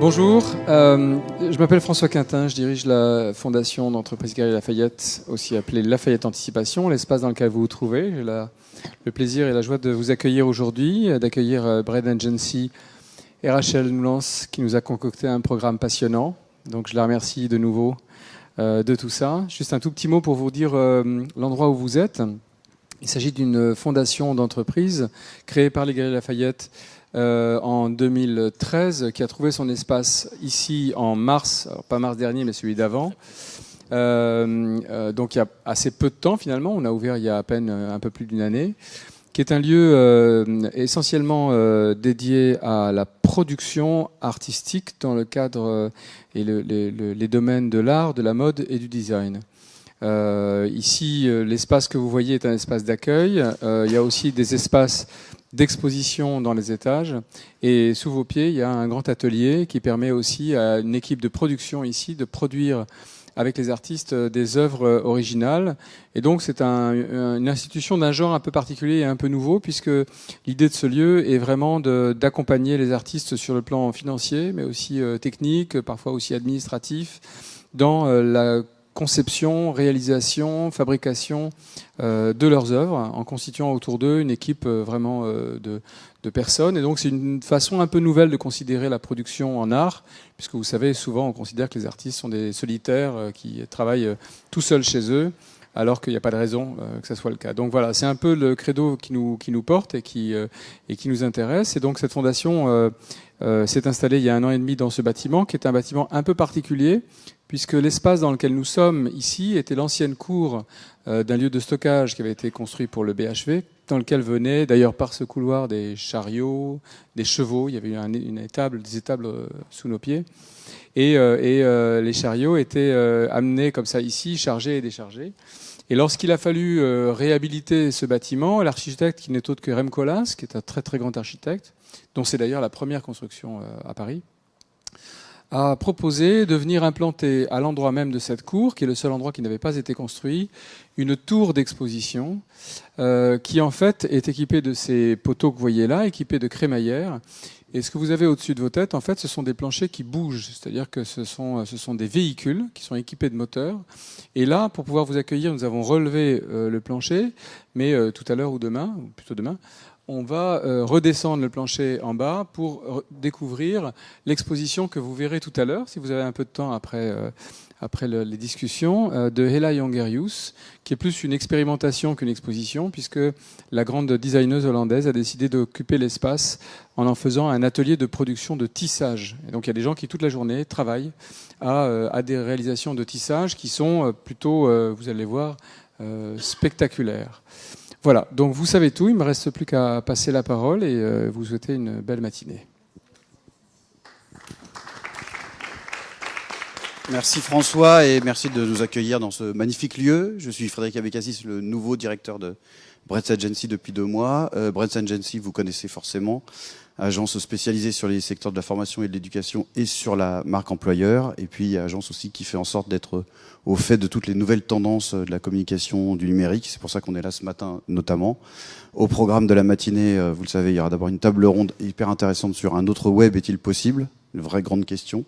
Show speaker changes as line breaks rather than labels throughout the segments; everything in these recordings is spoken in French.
Bonjour, je m'appelle François Quintin, je dirige la fondation d'entreprise Galeries Lafayette, aussi appelée Lafayette Anticipation, l'espace dans lequel vous vous trouvez. J'ai le plaisir et la joie de vous accueillir aujourd'hui, d'accueillir Brad Agency et Rachel Noulance qui nous a concocté un programme passionnant. Donc je la remercie de nouveau de tout ça. Juste un tout petit mot pour vous dire l'endroit où vous êtes. Il s'agit d'une fondation d'entreprise créée par les Galeries Lafayette en 2013, qui a trouvé son espace ici en mars, alors pas mars dernier, mais celui d'avant. Donc il y a assez peu de temps finalement, on a ouvert il y a à peine un peu plus d'une année, qui est un lieu essentiellement dédié à la production artistique dans le cadre et les domaines de l'art, de la mode et du design. Ici, l'espace que vous voyez est un espace d'accueil. Il y a aussi des espaces d'exposition dans les étages. Et sous vos pieds, il y a un grand atelier qui permet aussi à une équipe de production ici de produire avec les artistes des œuvres originales. Et donc c'est une institution d'un genre un peu particulier et un peu nouveau, puisque l'idée de ce lieu est vraiment d'accompagner les artistes sur le plan financier, mais aussi technique, parfois aussi administratif, dans la conception, réalisation, fabrication de leurs œuvres, en constituant autour d'eux une équipe vraiment de personnes. Et donc c'est une façon un peu nouvelle de considérer la production en art, puisque vous savez, souvent on considère que les artistes sont des solitaires qui travaillent tout seuls chez eux, alors qu'il n'y a pas de raison que ça soit le cas. Donc voilà, c'est un peu le credo qui nous porte et qui nous intéresse. Et donc cette fondation s'est installée il y a 1 an et demi dans ce bâtiment, qui est un bâtiment un peu particulier, puisque l'espace dans lequel nous sommes ici était l'ancienne cour d'un lieu de stockage qui avait été construit pour le BHV, dans lequel venaient d'ailleurs par ce couloir des chariots, des chevaux. Il y avait des étables sous nos pieds. Et les chariots étaient amenés comme ça ici, chargés et déchargés. Et lorsqu'il a fallu réhabiliter ce bâtiment, l'architecte, qui n'est autre que Rem Koolhaas, qui est un très très grand architecte, dont c'est d'ailleurs la première construction à Paris, a proposé de venir implanter à l'endroit même de cette cour, qui est le seul endroit qui n'avait pas été construit, une tour d'exposition qui en fait est équipée de ces poteaux que vous voyez là, équipés de crémaillère. Et ce que vous avez au-dessus de vos têtes, en fait, ce sont des planchers qui bougent, c'est-à-dire que ce sont des véhicules qui sont équipés de moteurs. Et là, pour pouvoir vous accueillir, nous avons relevé le plancher, mais tout à l'heure ou demain, ou plutôt demain, on va redescendre le plancher en bas pour découvrir l'exposition que vous verrez tout à l'heure, si vous avez un peu de temps après les discussions, de Hella Jongerius, qui est plus une expérimentation qu'une exposition, puisque la grande designeuse hollandaise a décidé d'occuper l'espace en faisant un atelier de production de tissage. Et donc il y a des gens qui toute la journée travaillent à des réalisations de tissage qui sont plutôt, vous allez voir, spectaculaires. Voilà, donc vous savez tout, il ne me reste plus qu'à passer la parole et vous souhaiter une belle matinée.
Merci François et merci de nous accueillir dans ce magnifique lieu. Je suis Frédéric Abécassis, le nouveau directeur de Breadth Agency depuis 2 mois. Breadth Agency, vous connaissez forcément, agence spécialisée sur les secteurs de la formation et de l'éducation et sur la marque employeur. Et puis agence aussi qui fait en sorte d'être au fait de toutes les nouvelles tendances de la communication du numérique. C'est pour ça qu'on est là ce matin notamment. Au programme de la matinée, vous le savez, il y aura d'abord une table ronde hyper intéressante sur un autre web est-il possible ? Une vraie grande question.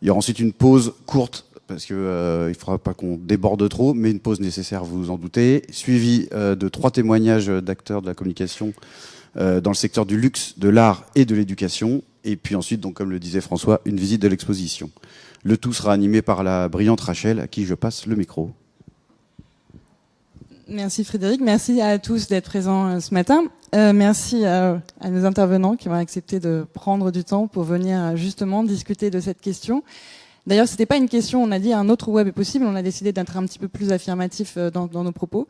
Il y aura ensuite une pause courte, parce que il ne faudra pas qu'on déborde trop, mais une pause nécessaire, vous vous en doutez, suivie de 3 témoignages d'acteurs de la communication dans le secteur du luxe, de l'art et de l'éducation. Et puis ensuite, donc, comme le disait François, une visite de l'exposition. Le tout sera animé par la brillante Rachel, à qui je passe le micro.
Merci Frédéric, merci à tous d'être présents ce matin. Merci à nos intervenants qui ont accepté de prendre du temps pour venir justement discuter de cette question. D'ailleurs, c'était pas une question, on a dit un autre web est possible, on a décidé d'être un petit peu plus affirmatif dans nos propos.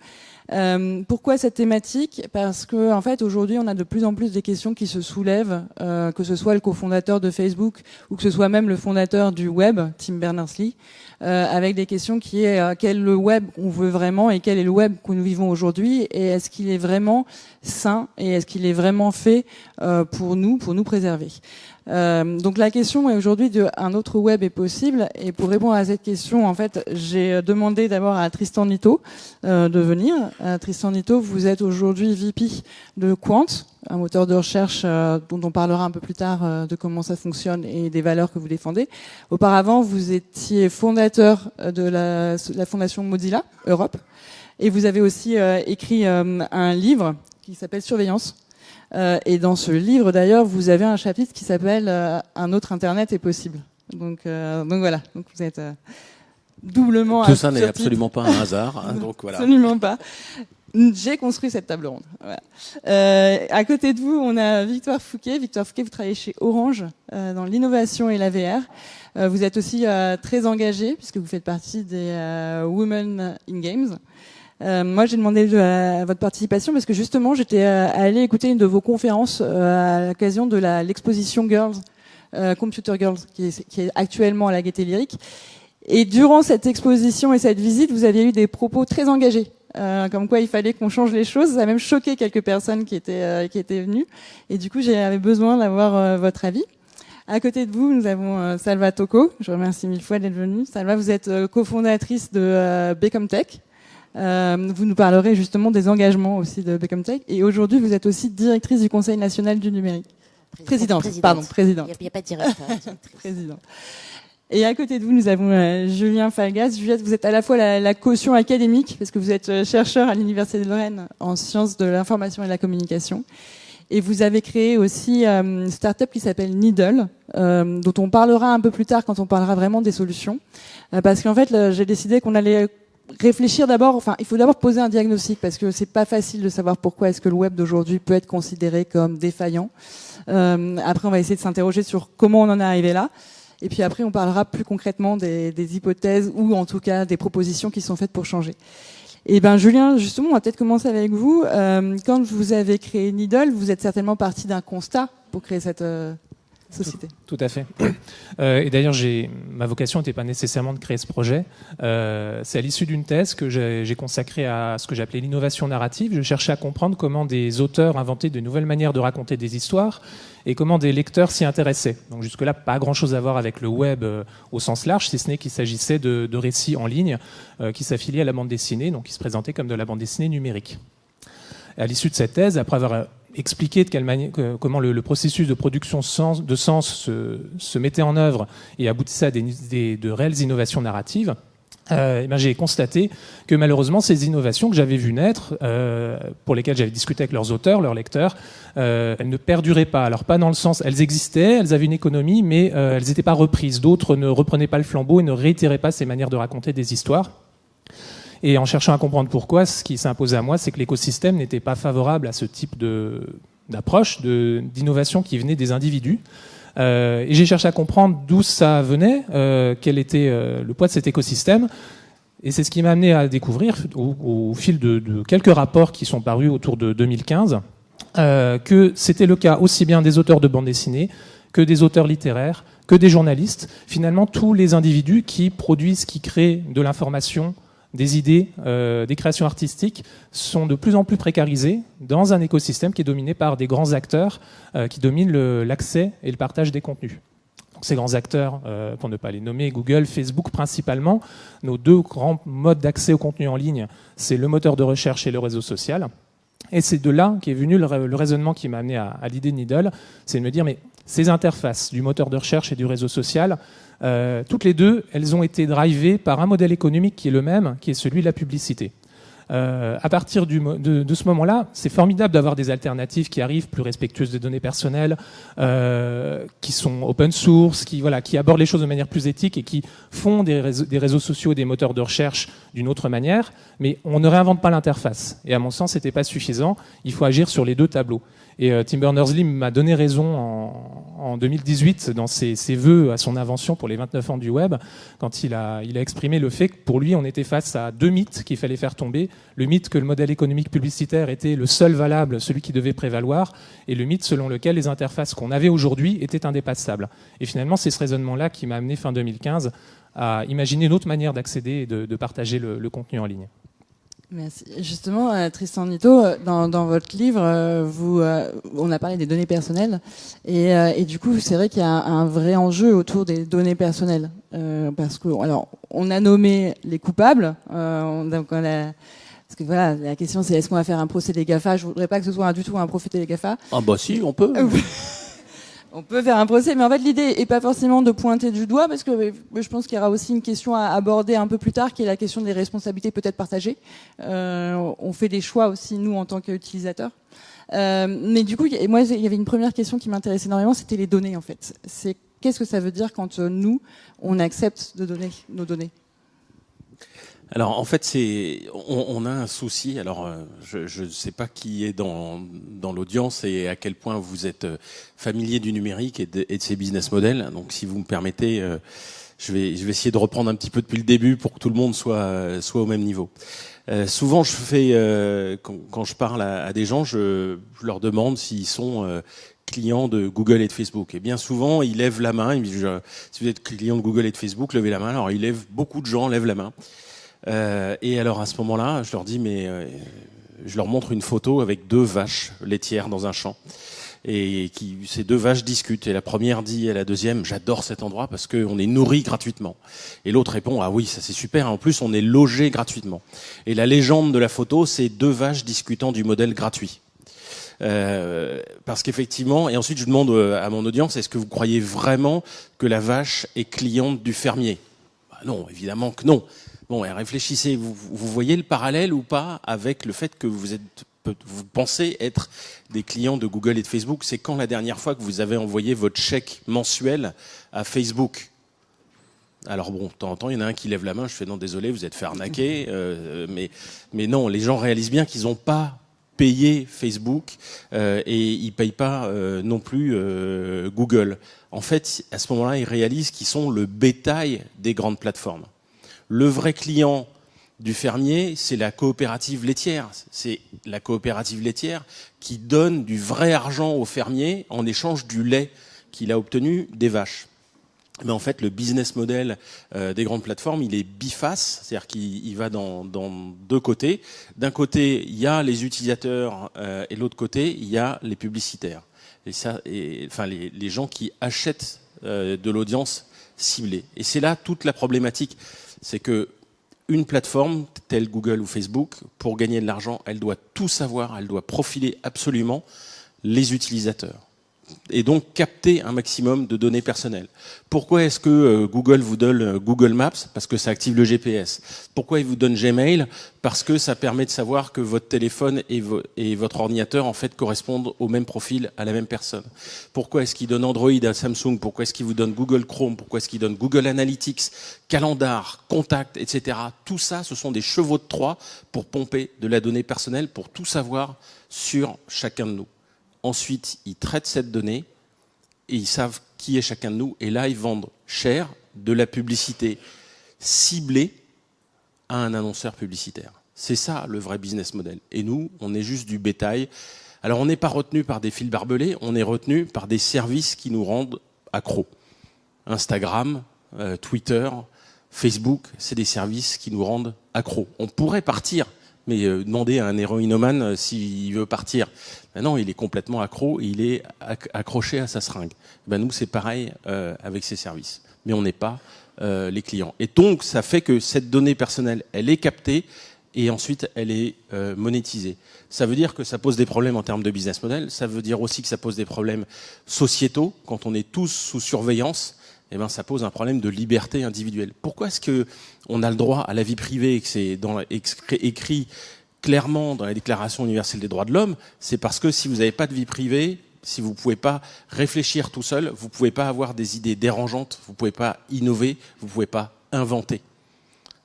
Pourquoi cette thématique ? Parce que en fait, aujourd'hui, on a de plus en plus des questions qui se soulèvent, que ce soit le cofondateur de Facebook ou que ce soit même le fondateur du web, Tim Berners-Lee, avec des questions qui est quel est le web qu'on veut vraiment et quel est le web que nous vivons aujourd'hui et est-ce qu'il est vraiment sain et est-ce qu'il est vraiment fait pour nous préserver. Donc la question est aujourd'hui un autre web est possible et pour répondre à cette question, en fait, j'ai demandé d'abord à Tristan Nitto de venir. Tristan Nitto, vous êtes aujourd'hui VP de Quant. un moteur de recherche dont on parlera un peu plus tard de comment ça fonctionne et des valeurs que vous défendez. Auparavant, vous étiez fondateur de la fondation Mozilla Europe et vous avez aussi écrit un livre qui s'appelle Surveillance. Et dans ce livre, d'ailleurs, vous avez un chapitre qui s'appelle Un autre Internet est possible. Donc voilà, donc vous êtes doublement.
Tout ça n'est absolument pas un hasard. Hein, donc voilà.
Absolument pas. J'ai construit cette table ronde. Voilà. À côté de vous, on a Victoire Fouquet. Victoire Fouquet, vous travaillez chez Orange dans l'innovation et la VR. Vous êtes aussi très engagé puisque vous faites partie des Women in Games. Moi, j'ai demandé votre participation parce que justement, j'étais allée écouter une de vos conférences à l'occasion de l'exposition Girls, Computer Girls, qui est actuellement à la Gaîté Lyrique. Et durant cette exposition et cette visite, vous aviez eu des propos très engagés. Comme quoi il fallait qu'on change les choses. Ça a même choqué quelques personnes qui étaient venues. Et du coup, j'avais besoin d'avoir votre avis. À côté de vous, nous avons Salva Tocco. Je vous remercie mille fois d'être venue. Salva, vous êtes cofondatrice de Becomtech. Vous nous parlerez justement des engagements aussi de Becomtech. Et aujourd'hui, vous êtes aussi directrice du Conseil national du numérique. Présidente. Pardon, présidente.
Il n'y a pas de directeur.
Présidente. Et à côté de vous, nous avons Julien Falgas. Juliette, vous êtes à la fois la caution académique, parce que vous êtes chercheur à l'Université de Lorraine en sciences de l'information et de la communication. Et vous avez créé aussi une start-up qui s'appelle Needle, dont on parlera un peu plus tard quand on parlera vraiment des solutions. Parce qu'en fait, j'ai décidé qu'on allait réfléchir d'abord, enfin, il faut d'abord poser un diagnostic, parce que c'est pas facile de savoir pourquoi est-ce que le web d'aujourd'hui peut être considéré comme défaillant. Après, on va essayer de s'interroger sur comment on en est arrivé là. Et puis après, on parlera plus concrètement des hypothèses ou en tout cas des propositions qui sont faites pour changer. Et ben Julien, justement, on va peut-être commencer avec vous. Quand vous avez créé Needle, vous êtes certainement parti d'un constat pour créer cette société.
Tout à fait. Et d'ailleurs, ma vocation n'était pas nécessairement de créer ce projet. C'est à l'issue d'une thèse que j'ai consacrée à ce que j'appelais l'innovation narrative. Je cherchais à comprendre comment des auteurs inventaient de nouvelles manières de raconter des histoires et comment des lecteurs s'y intéressaient. Donc jusque-là, pas grand-chose à voir avec le web au sens large, si ce n'est qu'il s'agissait de récits en ligne qui s'affiliaient à la bande dessinée, donc qui se présentaient comme de la bande dessinée numérique. Et à l'issue de cette thèse, après avoir expliqué de quelle manière, comment le processus de production de sens se mettait en œuvre et aboutissait à de réelles innovations narratives, j'ai constaté que malheureusement ces innovations que j'avais vues naître, pour lesquelles j'avais discuté avec leurs auteurs, leurs lecteurs, elles ne perduraient pas. Alors pas dans le sens, elles existaient, elles avaient une économie, mais elles n'étaient pas reprises. D'autres ne reprenaient pas le flambeau et ne réitéraient pas ces manières de raconter des histoires. Et en cherchant à comprendre pourquoi, ce qui s'imposait à moi, c'est que l'écosystème n'était pas favorable à ce type d'approche, d'innovation qui venait des individus. Et j'ai cherché à comprendre d'où ça venait, quel était le poids de cet écosystème. Et c'est ce qui m'a amené à découvrir, au fil de quelques rapports qui sont parus autour de 2015, que c'était le cas aussi bien des auteurs de bande dessinée que des auteurs littéraires, que des journalistes. Finalement, tous les individus qui produisent, qui créent de l'information, des idées, des créations artistiques sont de plus en plus précarisées dans un écosystème qui est dominé par des grands acteurs qui dominent l'accès et le partage des contenus. Donc ces grands acteurs, pour ne pas les nommer, Google, Facebook principalement, nos deux grands modes d'accès au contenu en ligne, c'est le moteur de recherche et le réseau social. Et c'est de là qu'est venu le raisonnement qui m'a amené à l'idée de Needle, c'est de me dire, mais ces interfaces du moteur de recherche et du réseau social, toutes les deux, elles ont été drivées par un modèle économique qui est le même, qui est celui de la publicité. À partir de ce moment-là, c'est formidable d'avoir des alternatives qui arrivent, plus respectueuses des données personnelles, qui sont open source, qui abordent les choses de manière plus éthique et qui font des réseaux sociaux et des moteurs de recherche d'une autre manière, mais on ne réinvente pas l'interface. Et à mon sens, c'était pas suffisant, il faut agir sur les deux tableaux. Et Tim Berners-Lee m'a donné raison en 2018 dans ses vœux à son invention pour les 29 ans du web, quand il a exprimé le fait que pour lui, on était face à deux mythes qu'il fallait faire tomber. Le mythe que le modèle économique publicitaire était le seul valable, celui qui devait prévaloir, et le mythe selon lequel les interfaces qu'on avait aujourd'hui étaient indépassables. Et finalement, c'est ce raisonnement-là qui m'a amené fin 2015 à imaginer une autre manière d'accéder et de partager le contenu en ligne.
Merci. Justement, Tristan Nitto, dans votre livre, on a parlé des données personnelles, et du coup, c'est vrai qu'il y a un vrai enjeu autour des données personnelles, parce que, alors, on a nommé les coupables, donc Parce que voilà, la question c'est est-ce qu'on va faire un procès des GAFA? Je voudrais pas que ce soit du tout un procès des GAFA.
Ah bah si, on peut.
On peut faire un procès, mais en fait l'idée est pas forcément de pointer du doigt, parce que je pense qu'il y aura aussi une question à aborder un peu plus tard, qui est la question des responsabilités peut-être partagées. On fait des choix aussi, nous, en tant qu'utilisateurs. Mais du coup, moi, il y avait une première question qui m'intéressait énormément, c'était les données, en fait. C'est qu'est-ce que ça veut dire quand nous, on accepte de donner nos données?
Alors en fait, on a un souci. Alors je ne sais pas qui est dans l'audience et à quel point vous êtes familier du numérique et de ses business models. Donc si vous me permettez, je vais essayer de reprendre un petit peu depuis le début pour que tout le monde soit au même niveau. Souvent, je fais quand je parle à des gens, je leur demande s'ils sont clients de Google et de Facebook. Et bien souvent, ils lèvent la main. Ils me disent, si vous êtes client de Google et de Facebook, levez la main. Alors beaucoup de gens lèvent la main. Et alors à ce moment-là, je leur dis je leur montre une photo avec 2 vaches laitières dans un champ et ces 2 vaches discutent et la première dit à la deuxième j'adore cet endroit parce que on est nourri gratuitement et l'autre répond ah oui ça c'est super en plus on est logé gratuitement et la légende de la photo c'est 2 vaches discutant du modèle gratuit. Parce qu'effectivement, et ensuite je demande à mon audience est-ce que vous croyez vraiment que la vache est cliente du fermier? Non, évidemment que non. Bon, et réfléchissez, vous voyez le parallèle ou pas avec le fait que vous pensez être des clients de Google et de Facebook? C'est quand la dernière fois que vous avez envoyé votre chèque mensuel à Facebook? Alors bon, de temps en temps, il y en a un qui lève la main, je fais non, désolé, vous êtes fait arnaquer, mais non, les gens réalisent bien qu'ils n'ont pas payé Facebook et ils payent pas non plus Google. En fait, à ce moment-là, ils réalisent qu'ils sont le bétail des grandes plateformes. Le vrai client du fermier, c'est la coopérative laitière. C'est la coopérative laitière qui donne du vrai argent au fermier en échange du lait qu'il a obtenu des vaches. Mais en fait, le business model des grandes plateformes, il est biface, c'est-à-dire qu'il va dans 2 côtés. D'un côté, il y a les utilisateurs et de l'autre côté, il y a les publicitaires. Les gens qui achètent de l'audience ciblée. Et c'est là toute la problématique. C'est que une plateforme telle Google ou Facebook, pour gagner de l'argent, elle doit tout savoir, elle doit profiler absolument les utilisateurs et donc capter un maximum de données personnelles. Pourquoi est-ce que Google vous donne Google Maps? Parce que ça active le GPS. Pourquoi il vous donne Gmail? Parce que ça permet de savoir que votre téléphone et votre ordinateur en fait correspondent au même profil, à la même personne. Pourquoi est-ce qu'il donne Android à Samsung? Pourquoi est-ce qu'il vous donne Google Chrome? Pourquoi est-ce qu'il donne Google Analytics, Calendar, Contact, etc. Tout ça, ce sont des chevaux de Troie pour pomper de la donnée personnelle, pour tout savoir sur chacun de nous. Ensuite, ils traitent cette donnée et ils savent qui est chacun de nous. Et là, ils vendent cher de la publicité ciblée à un annonceur publicitaire. C'est ça le vrai business model. Et nous, on est juste du bétail. Alors, on n'est pas retenu par des fils barbelés, on est retenu par des services qui nous rendent accros. Instagram, Twitter, Facebook, c'est des services qui nous rendent accros. On pourrait partir, mais demander à un héroïnomane s'il veut partir. Ben non, il est complètement accro, il est accroché à sa seringue. Ben nous, c'est pareil avec ces services. Mais on n'est pas les clients. Et donc, ça fait que cette donnée personnelle, elle est captée et ensuite, elle est monétisée. Ça veut dire que ça pose des problèmes en termes de business model. Ça veut dire aussi que ça pose des problèmes sociétaux. Quand on est tous sous surveillance, eh ben, ça pose un problème de liberté individuelle. Pourquoi est-ce que on a le droit à la vie privée et que c'est écrit clairement dans la Déclaration universelle des droits de l'homme? C'est parce que si vous n'avez pas de vie privée, si vous ne pouvez pas réfléchir tout seul, vous ne pouvez pas avoir des idées dérangeantes, vous ne pouvez pas innover, vous ne pouvez pas inventer.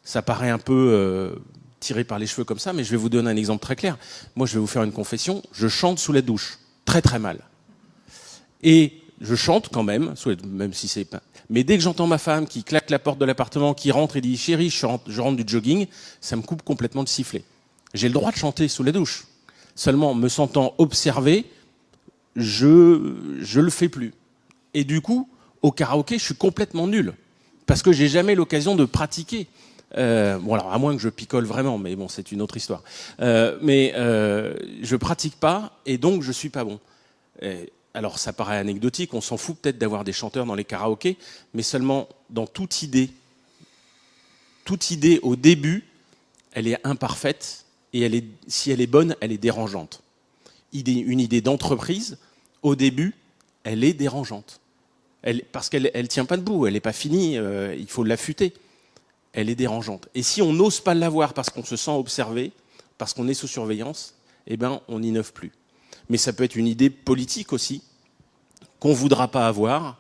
Ça paraît un peu tiré par les cheveux comme ça, mais je vais vous donner un exemple très clair. Moi, je vais vous faire une confession. Je chante sous la douche, très très mal. Et je chante quand même, même si c'est pas... Mais dès que j'entends ma femme qui claque la porte de l'appartement, qui rentre et dit « Chérie, je rentre du jogging », ça me coupe complètement le sifflet. J'ai le droit de chanter sous la douche. Seulement, me sentant observé, je le fais plus. Et du coup, au karaoké, je suis complètement nul. Parce que j'ai jamais l'occasion de pratiquer. Bon, alors, à moins que je picole vraiment, mais bon, c'est une autre histoire. Je pratique pas, et donc je suis pas bon. Alors, ça paraît anecdotique, on s'en fout peut-être d'avoir des chanteurs dans les karaokés, mais seulement dans toute idée au début, elle est imparfaite, Et si elle est bonne, elle est dérangeante. Une idée d'entreprise, au début, elle est dérangeante. Parce qu'elle tient pas debout, elle n'est pas finie, il faut l'affûter. Elle est dérangeante. Et si on n'ose pas l'avoir parce qu'on se sent observé, parce qu'on est sous surveillance, eh ben, on n'innove plus. Mais ça peut être une idée politique aussi, qu'on ne voudra pas avoir,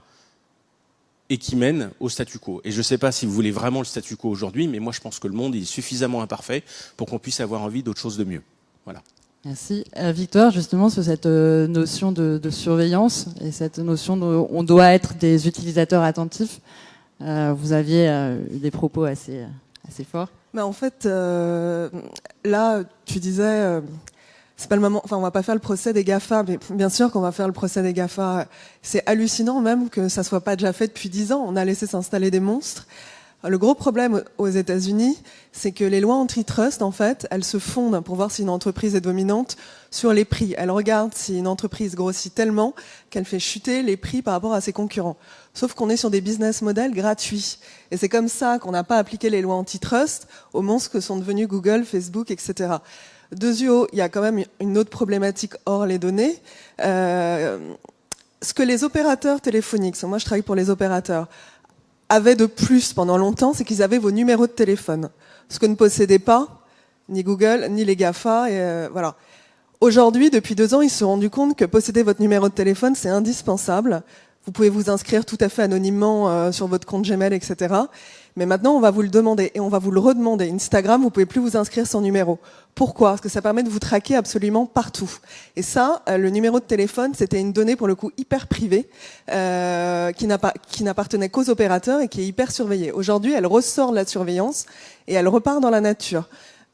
et qui mène au statu quo. Et je ne sais pas si vous voulez vraiment le statu quo aujourd'hui, mais moi je pense que le monde est suffisamment imparfait pour qu'on puisse avoir envie d'autre chose de mieux. Voilà.
Merci. Victoire, justement, sur cette notion de surveillance et cette notion on doit être des utilisateurs attentifs, vous aviez eu des propos assez forts.
Mais en fait, là, tu disais... c'est pas le moment. Enfin, on va pas faire le procès des GAFA, mais bien sûr qu'on va faire le procès des GAFA. C'est hallucinant même que ça soit pas déjà fait depuis 10 ans. On a laissé s'installer des monstres. Le gros problème aux États-Unis, c'est que les lois antitrust, en fait, elles se fondent pour voir si une entreprise est dominante sur les prix. Elles regardent si une entreprise grossit tellement qu'elle fait chuter les prix par rapport à ses concurrents. Sauf qu'on est sur des business models gratuits. Et c'est comme ça qu'on n'a pas appliqué les lois antitrust aux monstres que sont devenus Google, Facebook, etc. Deuxièmement, il y a quand même une autre problématique hors les données. Ce que les opérateurs téléphoniques, moi je travaille pour les opérateurs, avaient de plus pendant longtemps, c'est qu'ils avaient vos numéros de téléphone. Ce que ne possédaient pas ni Google, ni les GAFA. Et voilà. Aujourd'hui, depuis 2 ans, ils se sont rendus compte que posséder votre numéro de téléphone, c'est indispensable. Vous pouvez vous inscrire tout à fait anonymement sur votre compte Gmail, etc. Mais maintenant, on va vous le demander et on va vous le redemander. Instagram, vous pouvez plus vous inscrire sans numéro. Pourquoi ? Parce que ça permet de vous traquer absolument partout. Et ça, le numéro de téléphone, c'était une donnée pour le coup hyper privée qui n'appartenait qu'aux opérateurs et qui est hyper surveillée. Aujourd'hui, elle ressort de la surveillance et elle repart dans la nature.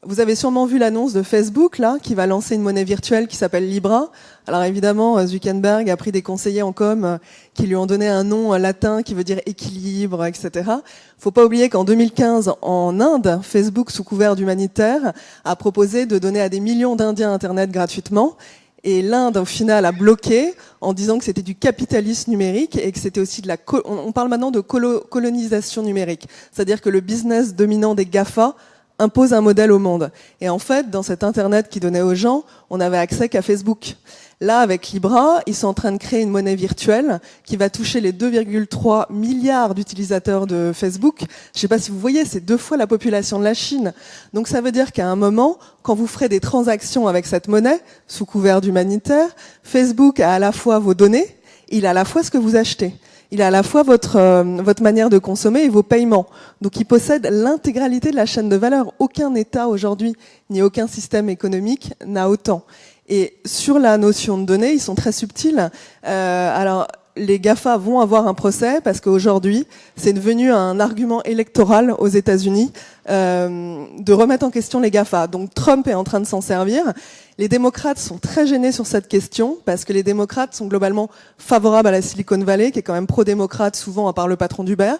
Vous avez sûrement vu l'annonce de Facebook, là, qui va lancer une monnaie virtuelle qui s'appelle Libra. Alors évidemment, Zuckerberg a pris des conseillers en com qui lui ont donné un nom latin qui veut dire équilibre, etc. Faut pas oublier qu'en 2015, en Inde, Facebook, sous couvert d'humanitaire, a proposé de donner à des millions d'Indiens Internet gratuitement. Et l'Inde, au final, a bloqué en disant que c'était du capitalisme numérique et que c'était aussi de on parle maintenant de colonisation numérique. C'est-à-dire que le business dominant des GAFA impose un modèle au monde. Et en fait, dans cet Internet qui donnait aux gens, on n'avait accès qu'à Facebook. Là, avec Libra, ils sont en train de créer une monnaie virtuelle qui va toucher les 2,3 milliards d'utilisateurs de Facebook. Je ne sais pas si vous voyez, c'est 2 fois la population de la Chine. Donc ça veut dire qu'à un moment, quand vous ferez des transactions avec cette monnaie, sous couvert d'humanitaire, Facebook a à la fois vos données, il a à la fois ce que vous achetez. Il a à la fois votre manière de consommer et vos paiements. Donc il possède l'intégralité de la chaîne de valeur. Aucun État aujourd'hui, ni aucun système économique n'a autant. Et sur la notion de données, ils sont très subtils. Alors les GAFA vont avoir un procès parce qu'aujourd'hui, c'est devenu un argument électoral aux États-Unis de remettre en question les GAFA. Donc Trump est en train de s'en servir. Les démocrates sont très gênés sur cette question parce que les démocrates sont globalement favorables à la Silicon Valley, qui est quand même pro-démocrate souvent à part le patron d'Uber.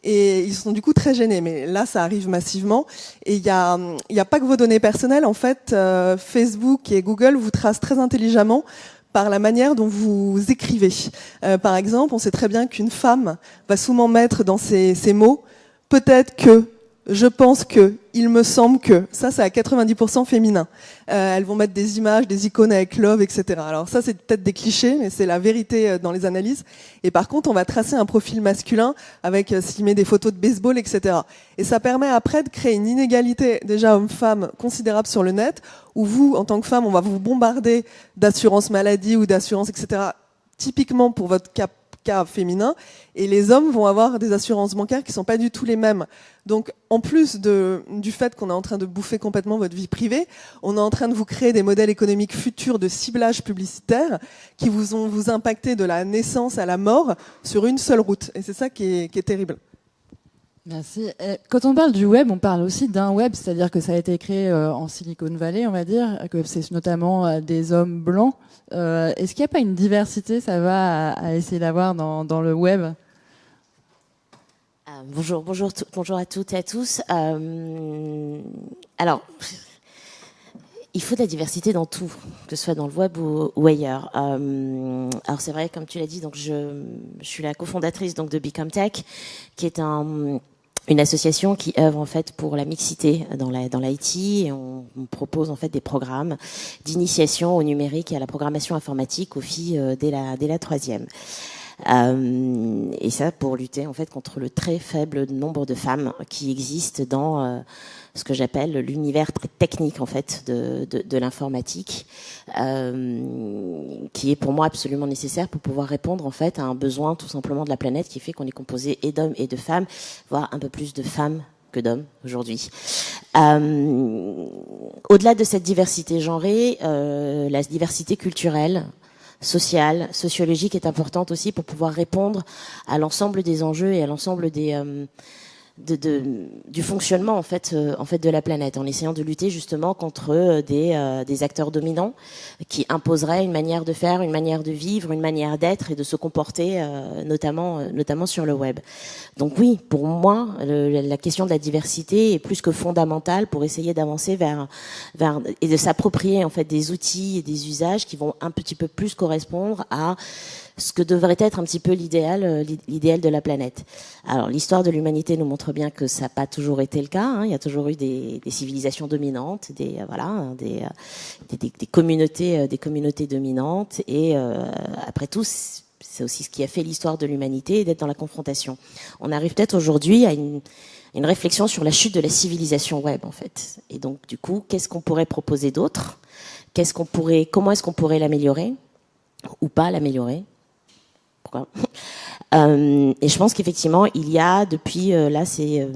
Et ils sont du coup très gênés. Mais là, ça arrive massivement. Et il y a pas que vos données personnelles. En fait, Facebook et Google vous tracent très intelligemment par la manière dont vous écrivez. Par exemple, on sait très bien qu'une femme va souvent mettre dans ses mots « peut-être que », je pense que, il me semble que, ça c'est à 90% féminin. Elles vont mettre des images, des icônes avec love, etc. Alors ça c'est peut-être des clichés, mais c'est la vérité dans les analyses. Et par contre, on va tracer un profil masculin avec s'il met des photos de baseball, etc. Et ça permet après de créer une inégalité déjà homme-femme considérable sur le net, où vous, en tant que femme, on va vous bombarder d'assurance maladie ou d'assurance, etc. Typiquement pour votre cas féminin, et les hommes vont avoir des assurances bancaires qui sont pas du tout les mêmes. Donc, en plus du fait qu'on est en train de bouffer complètement votre vie privée, on est en train de vous créer des modèles économiques futurs de ciblage publicitaire qui vont vous impacter de la naissance à la mort sur une seule route. Et c'est ça qui est terrible.
Merci. Quand on parle du web, on parle aussi d'un web, c'est-à-dire que ça a été créé en Silicon Valley, on va dire, que c'est notamment des hommes blancs. Est-ce qu'il n'y a pas une diversité, ça va, à essayer d'avoir dans le web ?
Bonjour à toutes et à tous. Alors, il faut de la diversité dans tout, que ce soit dans le web ou ailleurs. Alors c'est vrai, comme tu l'as dit, donc je suis la cofondatrice donc de Become Tech, qui est un une association qui œuvre en fait pour la mixité dans l'IT, et on propose en fait des programmes d'initiation au numérique et à la programmation informatique aux filles dès la troisième. Et ça pour lutter en fait contre le très faible nombre de femmes qui existent dans ce que j'appelle l'univers très technique en fait de l'informatique, qui est pour moi absolument nécessaire pour pouvoir répondre en fait à un besoin tout simplement de la planète qui fait qu'on est composé et d'hommes et de femmes, voire un peu plus de femmes que d'hommes aujourd'hui. Au-delà de cette diversité genrée, la diversité culturelle, sociale, sociologique est importante aussi pour pouvoir répondre à l'ensemble des enjeux et à l'ensemble du fonctionnement en fait de la planète, en essayant de lutter justement contre des acteurs dominants qui imposeraient une manière de faire, une manière de vivre, une manière d'être et de se comporter, notamment sur le web. Donc oui, pour moi, la question de la diversité est plus que fondamentale pour essayer d'avancer vers et de s'approprier en fait des outils et des usages qui vont un petit peu plus correspondre à ce que devrait être un petit peu l'idéal de la planète. Alors l'histoire de l'humanité nous montre bien que ça n'a pas toujours été le cas, hein. Il y a toujours eu des civilisations dominantes, des communautés dominantes, et après tout c'est aussi ce qui a fait l'histoire de l'humanité, d'être dans la confrontation. On arrive peut-être aujourd'hui à une réflexion sur la chute de la civilisation web en fait. Et donc du coup, qu'est-ce qu'on pourrait proposer d'autre ? Comment est-ce qu'on pourrait l'améliorer ou pas l'améliorer ? Pourquoi ? Et je pense qu'effectivement, il y a depuis ces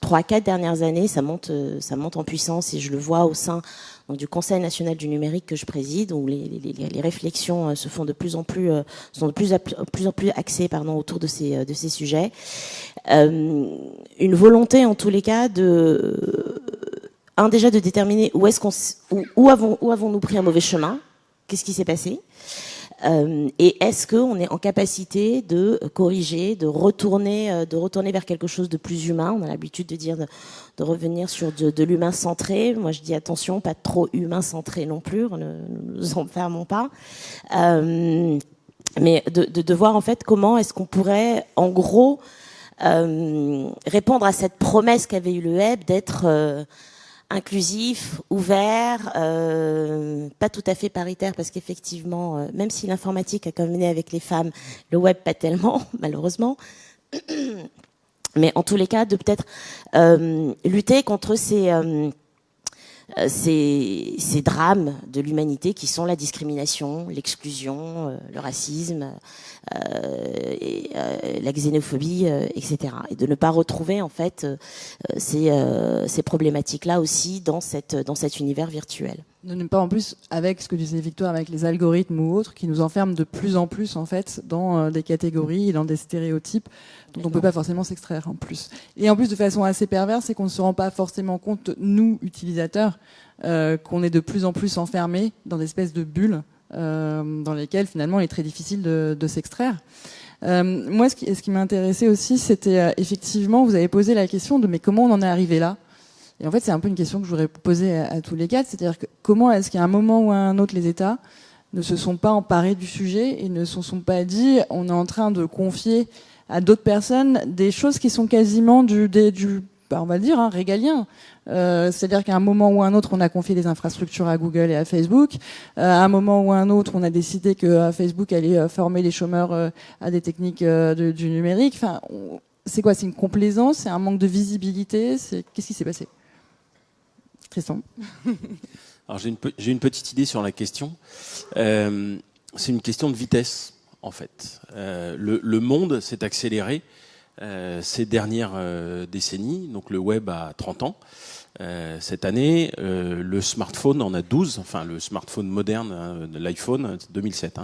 3-4 dernières années, ça monte en puissance, et je le vois au sein du Conseil national du numérique que je préside, où les réflexions se font sont de plus en plus axées autour de ces sujets. Une volonté en tous les cas déjà de déterminer où avons-nous pris un mauvais chemin, qu'est-ce qui s'est passé. Et est-ce qu'on est en capacité de corriger, de retourner vers quelque chose de plus humain ? On a l'habitude de dire de revenir sur de l'humain centré. Moi, je dis attention, pas trop humain centré non plus. Ne nous enfermons pas. Mais de voir en fait comment est-ce qu'on pourrait, en gros, répondre à cette promesse qu'avait eu le web d'être inclusif, ouvert, pas tout à fait paritaire, parce qu'effectivement, même si l'informatique a combiné avec les femmes, le web pas tellement, malheureusement. Mais en tous les cas, de peut-être lutter contre ces drames de l'humanité qui sont la discrimination, l'exclusion, le racisme, la xénophobie, etc. Et de ne pas retrouver en fait ces problématiques-là aussi dans cet univers virtuel.
De ne pas en plus, avec ce que disait Victoire, avec les algorithmes ou autres, qui nous enferment de plus en plus en fait dans des catégories et dans des stéréotypes dont on peut pas forcément s'extraire en plus. Et en plus de façon assez perverse, c'est qu'on ne se rend pas forcément compte, nous utilisateurs, qu'on est de plus en plus enfermés dans des espèces de bulles dans lesquelles finalement il est très difficile de s'extraire. Moi, ce qui m'a intéressé aussi, c'était effectivement, vous avez posé la question de mais comment on en est arrivé là ? Et en fait, c'est un peu une question que je voudrais poser à tous les quatre, c'est-à-dire que comment est-ce qu'à un moment ou à un autre, les États ne se sont pas emparés du sujet et ne se sont pas dit on est en train de confier à d'autres personnes des choses qui sont quasiment on va le dire, régalien. C'est-à-dire qu'à un moment ou à un autre, on a confié des infrastructures à Google et à Facebook. À un moment ou à un autre, on a décidé que Facebook allait former les chômeurs à des techniques du numérique. Enfin, c'est quoi ? C'est une complaisance ? C'est un manque de visibilité ? Qu'est-ce qui s'est passé ? Tristan.
Alors j'ai une petite idée sur la question. C'est une question de vitesse, en fait. Le monde s'est accéléré ces dernières décennies. Donc le web a 30 ans. Cette année, le smartphone en a 12. Enfin, le smartphone moderne, l'iPhone, 2007.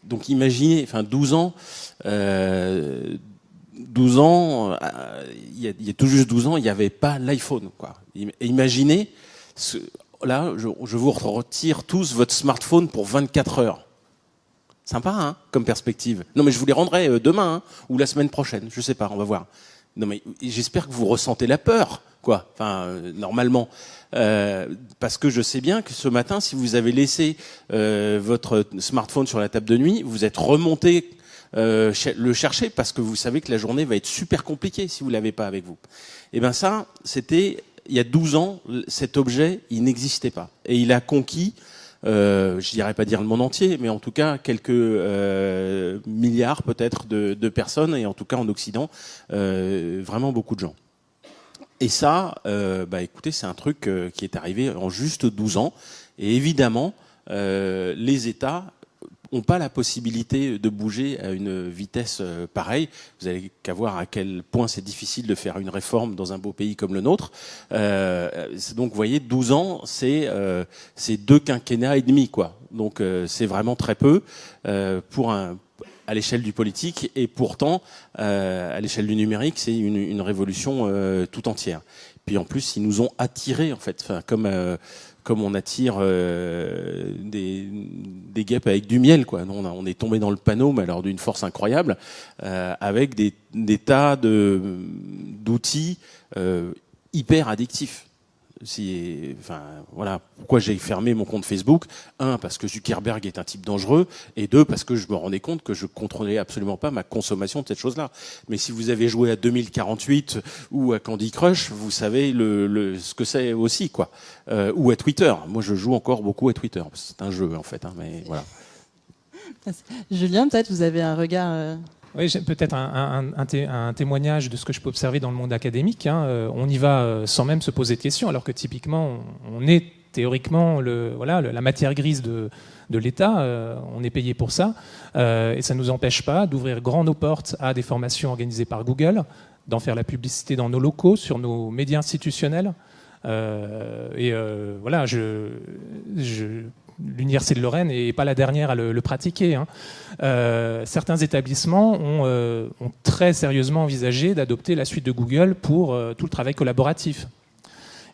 Donc imaginez, 12 ans... 12 ans, il y a tout juste 12 ans, il n'y avait pas l'iPhone, quoi. Imaginez, là, je vous retire tous votre smartphone pour 24 heures. Sympa, comme perspective. Non, mais je vous les rendrai demain, ou la semaine prochaine, je sais pas, on va voir. Non, mais j'espère que vous ressentez la peur, quoi. Normalement. Parce que je sais bien que ce matin, si vous avez laissé votre smartphone sur la table de nuit, vous êtes remonté le chercher parce que vous savez que la journée va être super compliquée si vous l'avez pas avec vous. Et ben ça, c'était il y a 12 ans, cet objet, il n'existait pas. Et il a conquis, je dirais pas dire le monde entier, mais en tout cas quelques milliards peut-être de personnes, et en tout cas en Occident, vraiment beaucoup de gens. Et ça, écoutez, c'est un truc qui est arrivé en juste 12 ans. Et évidemment, les États n'ont pas la possibilité de bouger à une vitesse pareille. Vous avez qu'à voir à quel point c'est difficile de faire une réforme dans un beau pays comme le nôtre. Donc, vous voyez, 12 ans, c'est 2 quinquennats et demi, quoi. Donc, c'est vraiment très peu à l'échelle du politique, et pourtant, à l'échelle du numérique, c'est une révolution tout entière. Puis en plus, ils nous ont attirés, en fait, comme on attire des guêpes avec du miel, quoi. On est tombé dans le panneau, mais alors d'une force incroyable, avec des tas d'outils hyper addictifs. Voilà pourquoi j'ai fermé mon compte Facebook. 1, parce que Zuckerberg est un type dangereux, et 2, parce que je me rendais compte que je contrôlais absolument pas ma consommation de cette chose-là. Mais si vous avez joué à 2048 ou à Candy Crush, vous savez ce que c'est aussi, quoi. Ou à Twitter. Moi, je joue encore beaucoup à Twitter. C'est un jeu, en fait, mais voilà.
Julien, peut-être vous avez un regard.
Oui, j'ai peut-être un témoignage de ce que je peux observer dans le monde académique. On y va sans même se poser de questions, alors que typiquement, on est théoriquement la matière grise de l'État. On est payé pour ça, et ça ne nous empêche pas d'ouvrir grand nos portes à des formations organisées par Google, d'en faire la publicité dans nos locaux, sur nos médias institutionnels. L'Université de Lorraine n'est pas la dernière à le pratiquer. Certains établissements ont très sérieusement envisagé d'adopter la suite de Google pour tout le travail collaboratif.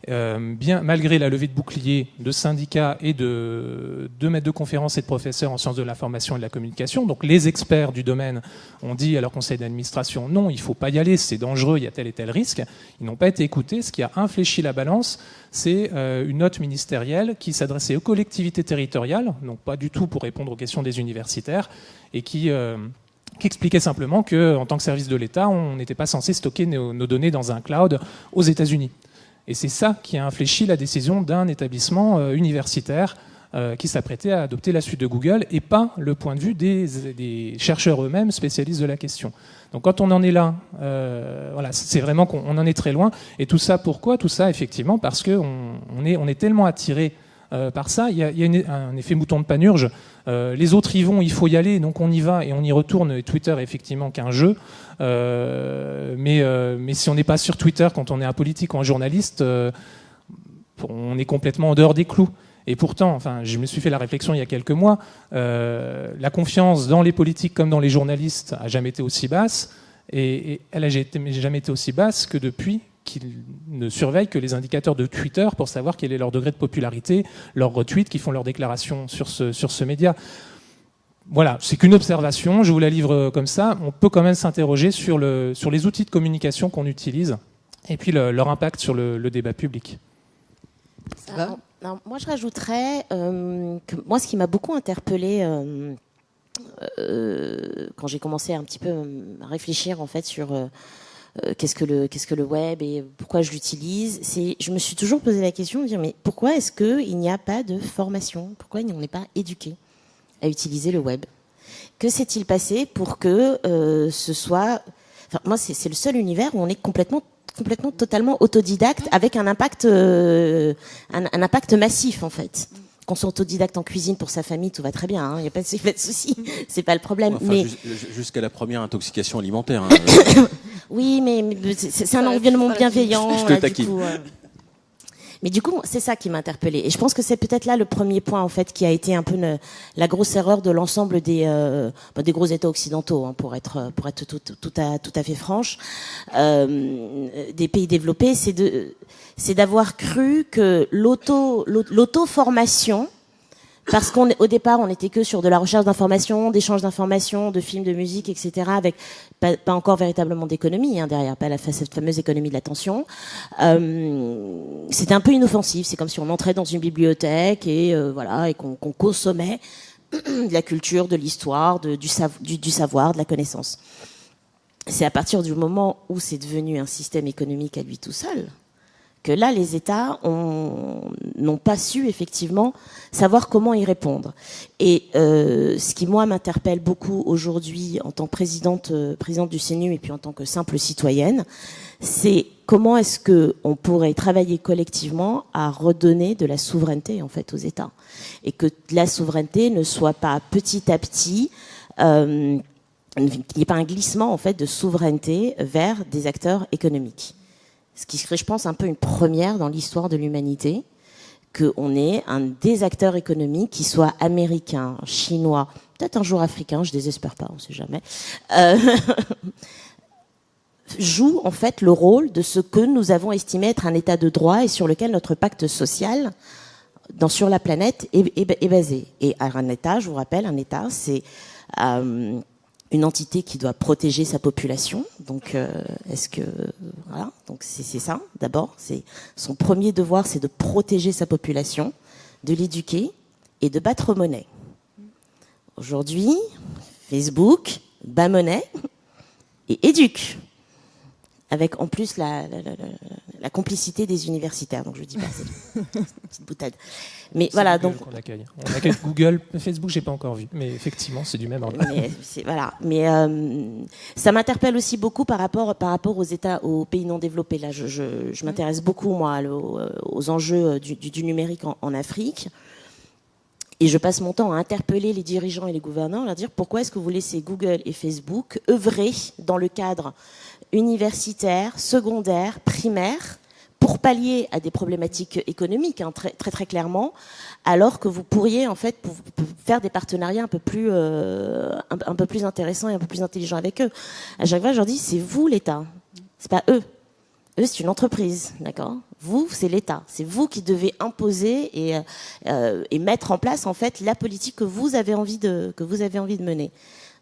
Malgré la levée de boucliers de syndicats et de maîtres de conférences et de professeurs en sciences de l'information et de la communication, donc les experts du domaine ont dit à leur conseil d'administration non, il ne faut pas y aller, c'est dangereux, il y a tel et tel risque. Ils n'ont pas été écoutés. Ce qui a infléchi la balance, c'est une note ministérielle qui s'adressait aux collectivités territoriales, donc pas du tout pour répondre aux questions des universitaires, et qui expliquait simplement qu'en tant que service de l'État, on n'était pas censé stocker nos données dans un cloud aux États-Unis. Et c'est ça qui a infléchi la décision d'un établissement universitaire qui s'apprêtait à adopter la suite de Google, et pas le point de vue des chercheurs eux-mêmes spécialistes de la question. Donc quand on en est là, c'est vraiment qu'on en est très loin. Et tout ça, pourquoi ? Tout ça, effectivement, parce qu'on est tellement attiré par ça. Il y a un effet mouton de panurge. Les autres y vont, il faut y aller, donc on y va et on y retourne. Et Twitter est effectivement qu'un jeu. Mais si on n'est pas sur Twitter quand on est un politique ou un journaliste, on est complètement en dehors des clous. Et pourtant, je me suis fait la réflexion il y a quelques mois, la confiance dans les politiques comme dans les journalistes a jamais été aussi basse, et elle a jamais été aussi basse que depuis qu'ils ne surveillent que les indicateurs de Twitter pour savoir quel est leur degré de popularité, leurs retweets, qui font leurs déclarations sur ce média. Voilà, c'est qu'une observation, je vous la livre comme ça. On peut quand même s'interroger sur les outils de communication qu'on utilise et puis leur impact sur le débat public.
Alors, moi, je rajouterais que moi, ce qui m'a beaucoup interpellée quand j'ai commencé un petit peu à réfléchir en fait sur qu'est-ce que le web et pourquoi je l'utilise, je me suis toujours posé la question de dire mais pourquoi est-ce qu'il n'y a pas de formation ? Pourquoi on n'est pas éduqué à utiliser le web ? Que s'est-il passé pour que ce soit... moi, c'est le seul univers où on est complètement totalement autodidacte, avec un impact massif en fait. Qu'on soit autodidacte en cuisine pour sa famille, tout va très bien, il n'y a pas de souci, c'est pas le problème. Mais
jusqu'à la première intoxication alimentaire.
Oui, mais c'est un environnement bienveillant.
Je te taquine.
Mais du coup, c'est ça qui m'a interpellée. Et je pense que c'est peut-être là le premier point, en fait, qui a été un peu la grosse erreur de l'ensemble des gros États occidentaux, pour être tout à fait franche, des pays développés, c'est d'avoir cru que l'auto-formation, parce qu'au départ, on n'était que sur de la recherche d'informations, d'échange d'informations, de films, de musique, etc., avec pas encore véritablement d'économie derrière, pas cette fameuse économie de l'attention. C'était un peu inoffensif. C'est comme si on entrait dans une bibliothèque et qu'on consommait de la culture, de l'histoire, du savoir, de la connaissance. C'est à partir du moment où c'est devenu un système économique à lui tout seul que là, les États n'ont pas su effectivement savoir comment y répondre. Et ce qui, moi, m'interpelle beaucoup aujourd'hui en tant que présidente du CNU et puis en tant que simple citoyenne, c'est comment est-ce qu'on pourrait travailler collectivement à redonner de la souveraineté en fait aux États. Et que la souveraineté ne soit pas petit à petit... qu'il n'y ait pas un glissement en fait de souveraineté vers des acteurs économiques. Ce qui serait, je pense, un peu une première dans l'histoire de l'humanité, qu'on ait un des acteurs économiques qui soit américain, chinois, peut-être un jour africain, je désespère pas, on sait jamais, joue en fait le rôle de ce que nous avons estimé être un état de droit et sur lequel notre pacte social sur la planète est basé. Et un état, je vous rappelle, un état, c'est une entité qui doit protéger sa population. Donc, voilà. Donc, c'est ça. D'abord, c'est son premier devoir, c'est de protéger sa population, de l'éduquer et de battre monnaie. Aujourd'hui, Facebook bat monnaie et éduque, avec en plus la complicité des universitaires. Donc je dis pas, c'est une petite boutade. Mais c'est voilà,
Google
donc
on accueille Google, Facebook, j'ai pas encore vu, mais effectivement, c'est du même ordre.
Mais ça m'interpelle aussi beaucoup par rapport aux États, aux pays non développés. Là, je m'intéresse beaucoup moi aux enjeux du numérique en Afrique. Et je passe mon temps à interpeller les dirigeants et les gouvernants, à leur dire pourquoi est-ce que vous laissez Google et Facebook œuvrer dans le cadre universitaire, secondaire, primaire, pour pallier à des problématiques économiques, hein, très, très très clairement, alors que vous pourriez en fait faire des partenariats un peu plus intéressants et un peu plus intelligents avec eux. À chaque fois, je leur dis, c'est vous l'État, c'est pas eux. Eux, c'est une entreprise, d'accord ? Vous, c'est l'État. C'est vous qui devez imposer et mettre en place en fait la politique que vous avez envie de mener.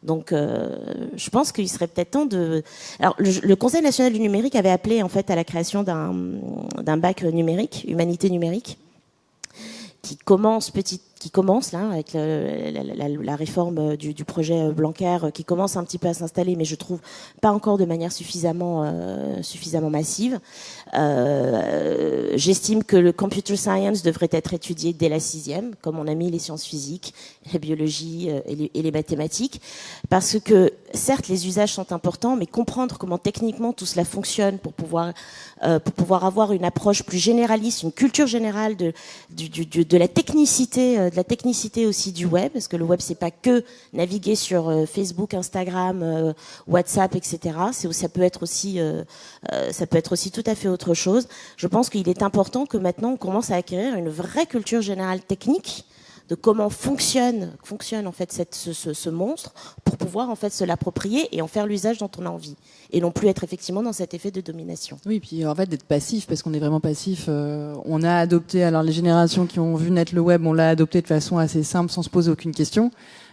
Donc, je pense qu'il serait peut-être temps de. Alors, le Conseil national du numérique avait appelé en fait à la création d'un bac numérique, humanité numérique, qui commence là avec la réforme du projet Blanquer, qui commence un petit peu à s'installer, mais je trouve pas encore de manière suffisamment massive. J'estime que le computer science devrait être étudié dès la 6e, comme on a mis les sciences physiques, la biologie et les mathématiques, parce que certes les usages sont importants, mais comprendre comment techniquement tout cela fonctionne pour pouvoir avoir une approche plus généraliste, une culture générale de la technicité aussi du web, parce que le web c'est pas que naviguer sur Facebook, Instagram, WhatsApp, etc. Ça peut être aussi tout à fait autre chose. Je pense qu'il est important que maintenant on commence à acquérir une vraie culture générale technique de comment fonctionne en fait ce monstre pour pouvoir en fait se l'approprier et en faire l'usage dont on a envie et non plus être effectivement dans cet effet de domination.
Oui, puis en fait d'être passif, parce qu'on est vraiment passif. On a adopté, alors les générations qui ont vu naître le web, on l'a adopté de façon assez simple, sans se poser aucune question.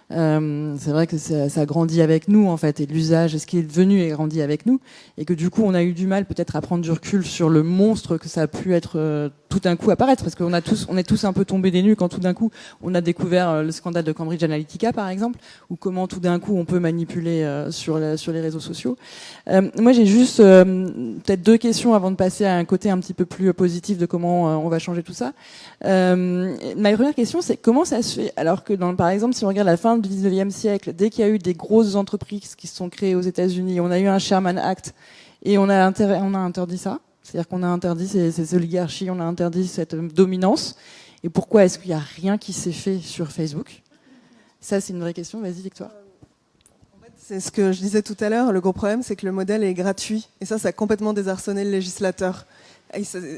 C'est vrai que ça grandit avec nous en fait, et l'usage, ce qui est devenu est grandi avec nous, et que du coup on a eu du mal peut-être à prendre du recul sur le monstre que ça a pu être tout d'un coup apparaître, parce qu'on est tous un peu tombés des nues quand tout d'un coup on a découvert le scandale de Cambridge Analytica par exemple, ou comment tout d'un coup on peut manipuler sur les réseaux sociaux. Moi j'ai juste peut-être 2 questions avant de passer à un côté un petit peu plus positif de comment on va changer tout ça. Ma première question, c'est comment ça se fait alors que par exemple si on regarde la fin du 19e siècle, dès qu'il y a eu des grosses entreprises qui se sont créées aux États-Unis, on a eu un Sherman Act et on a interdit ça. C'est-à-dire qu'on a interdit ces oligarchies, on a interdit cette dominance. Et pourquoi est-ce qu'il n'y a rien qui s'est fait sur Facebook ? Ça, c'est une vraie question. Vas-y, Victoire.
En fait, c'est ce que je disais tout à l'heure. Le gros problème, c'est que le modèle est gratuit. Et ça a complètement désarçonné le législateur.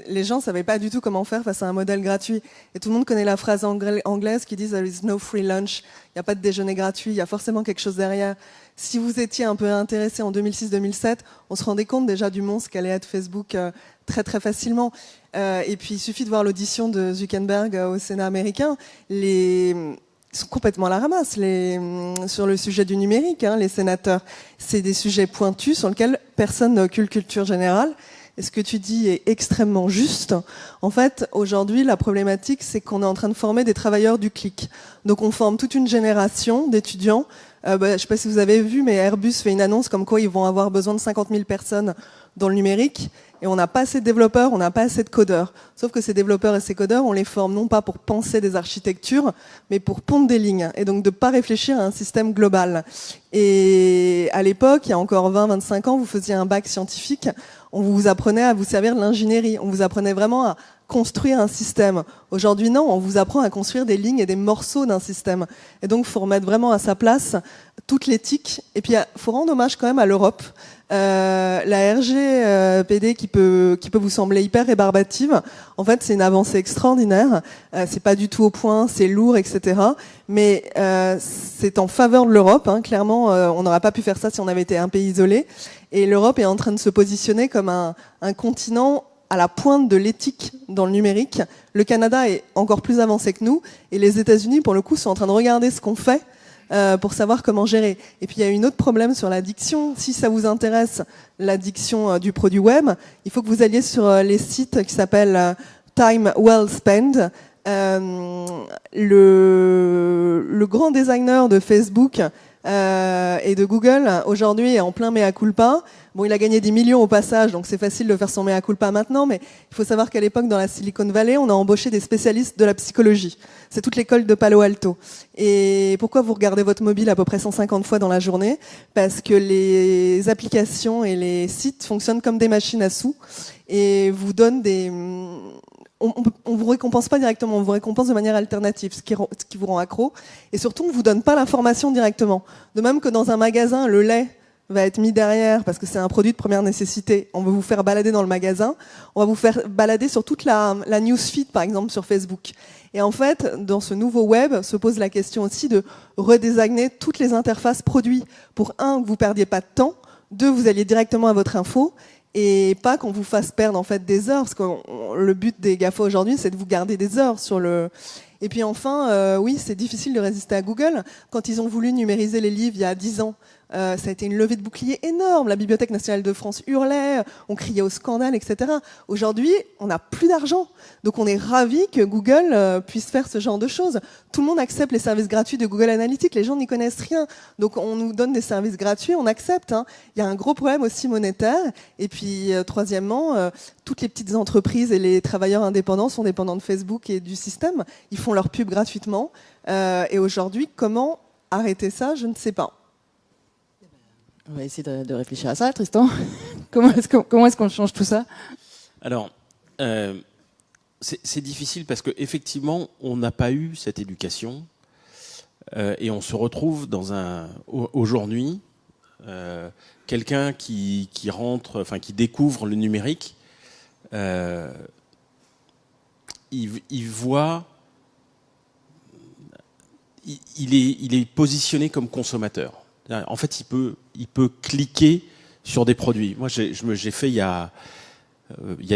Les gens ne savaient pas du tout comment faire face à un modèle gratuit. Et tout le monde connaît la phrase anglaise qui dit « There is no free lunch ». Il n'y a pas de déjeuner gratuit, il y a forcément quelque chose derrière. Si vous étiez un peu intéressé en 2006-2007, on se rendait compte déjà du monstre qu'allait être Facebook très très facilement. Et puis il suffit de voir l'audition de Zuckerberg au Sénat américain. Ils sont complètement à la ramasse sur le sujet du numérique, les sénateurs. C'est des sujets pointus sur lesquels personne n'a aucune culture générale. et ce que tu dis est extrêmement juste. En fait, aujourd'hui, la problématique, c'est qu'on est en train de former des travailleurs du clic. Donc on forme toute une génération d'étudiants. Je ne sais pas si vous avez vu, mais Airbus fait une annonce comme quoi ils vont avoir besoin de 50 000 personnes dans le numérique. Et on n'a pas assez de développeurs, on n'a pas assez de codeurs. Sauf que ces développeurs et ces codeurs, on les forme non pas pour penser des architectures, mais pour pondre des lignes. Et donc de pas réfléchir à un système global. Et à l'époque, il y a encore 20-25 ans, vous faisiez un bac scientifique, on vous apprenait à vous servir de l'ingénierie. On vous apprenait vraiment à construire un système. Aujourd'hui, non, on vous apprend à construire des lignes et des morceaux d'un système. Et donc, il faut remettre vraiment à sa place toute l'éthique. Et puis, il faut rendre hommage quand même à l'Europe. La RGPD qui peut vous sembler hyper rébarbative, en fait, c'est une avancée extraordinaire. C'est pas du tout au point, c'est lourd, etc. Mais c'est en faveur de l'Europe. Hein. Clairement, on n'aurait pas pu faire ça si on avait été un pays isolé. Et l'Europe est en train de se positionner comme un continent à la pointe de l'éthique dans le numérique. Le Canada est encore plus avancé que nous, et les États-Unis, pour le coup, sont en train de regarder ce qu'on fait pour savoir comment gérer. Et puis il y a un autre problème sur l'addiction. Si ça vous intéresse, l'addiction du produit web, il faut que vous alliez sur les sites qui s'appellent Time Well Spent. Le grand designer de Facebook et de Google, aujourd'hui, est en plein mea culpa. Bon, il a gagné des millions au passage, donc c'est facile de faire son mea culpa maintenant, mais il faut savoir qu'à l'époque, dans la Silicon Valley, on a embauché des spécialistes de la psychologie. C'est toute l'école de Palo Alto. Et pourquoi vous regardez votre mobile à peu près 150 fois dans la journée? Parce que les applications et les sites fonctionnent comme des machines à sous et vous donnent des... On vous récompense pas directement, on vous récompense de manière alternative, ce qui vous rend accro. Et surtout, on vous donne pas l'information directement. De même que dans un magasin, le lait va être mis derrière parce que c'est un produit de première nécessité. On va vous faire balader dans le magasin, on va vous faire balader sur toute la newsfeed, par exemple, sur Facebook. Et en fait, dans ce nouveau web, se pose la question aussi de redesigner toutes les interfaces produits pour, un, que vous perdiez pas de temps, deux, vous alliez directement à votre info, et pas qu'on vous fasse perdre en fait des heures, parce que le but des GAFA aujourd'hui, c'est de vous garder des heures sur le... Et puis enfin, oui, c'est difficile de résister à Google. Quand ils ont voulu numériser les livres il y a 10 ans, ça a été une levée de bouclier énorme. La Bibliothèque nationale de France hurlait, on criait au scandale, etc. Aujourd'hui, on n'a plus d'argent. Donc on est ravis que Google puisse faire ce genre de choses. Tout le monde accepte les services gratuits de Google Analytics. Les gens n'y connaissent rien. Donc on nous donne des services gratuits, on accepte. Hein. Il y a un gros problème aussi monétaire. Et puis troisièmement, toutes les petites entreprises et les travailleurs indépendants sont dépendants de Facebook et du système. Ils font leur pub gratuitement. Et aujourd'hui, comment arrêter ça? Je ne sais pas.
On va essayer de réfléchir à ça, Tristan. Comment est-ce qu'on change tout ça?
Alors, c'est difficile parce que effectivement, on n'a pas eu cette éducation et on se retrouve dans aujourd'hui quelqu'un qui rentre, enfin qui découvre le numérique. Il voit, il est positionné comme consommateur. En fait, il peut cliquer sur des produits. Moi, j'ai fait il y a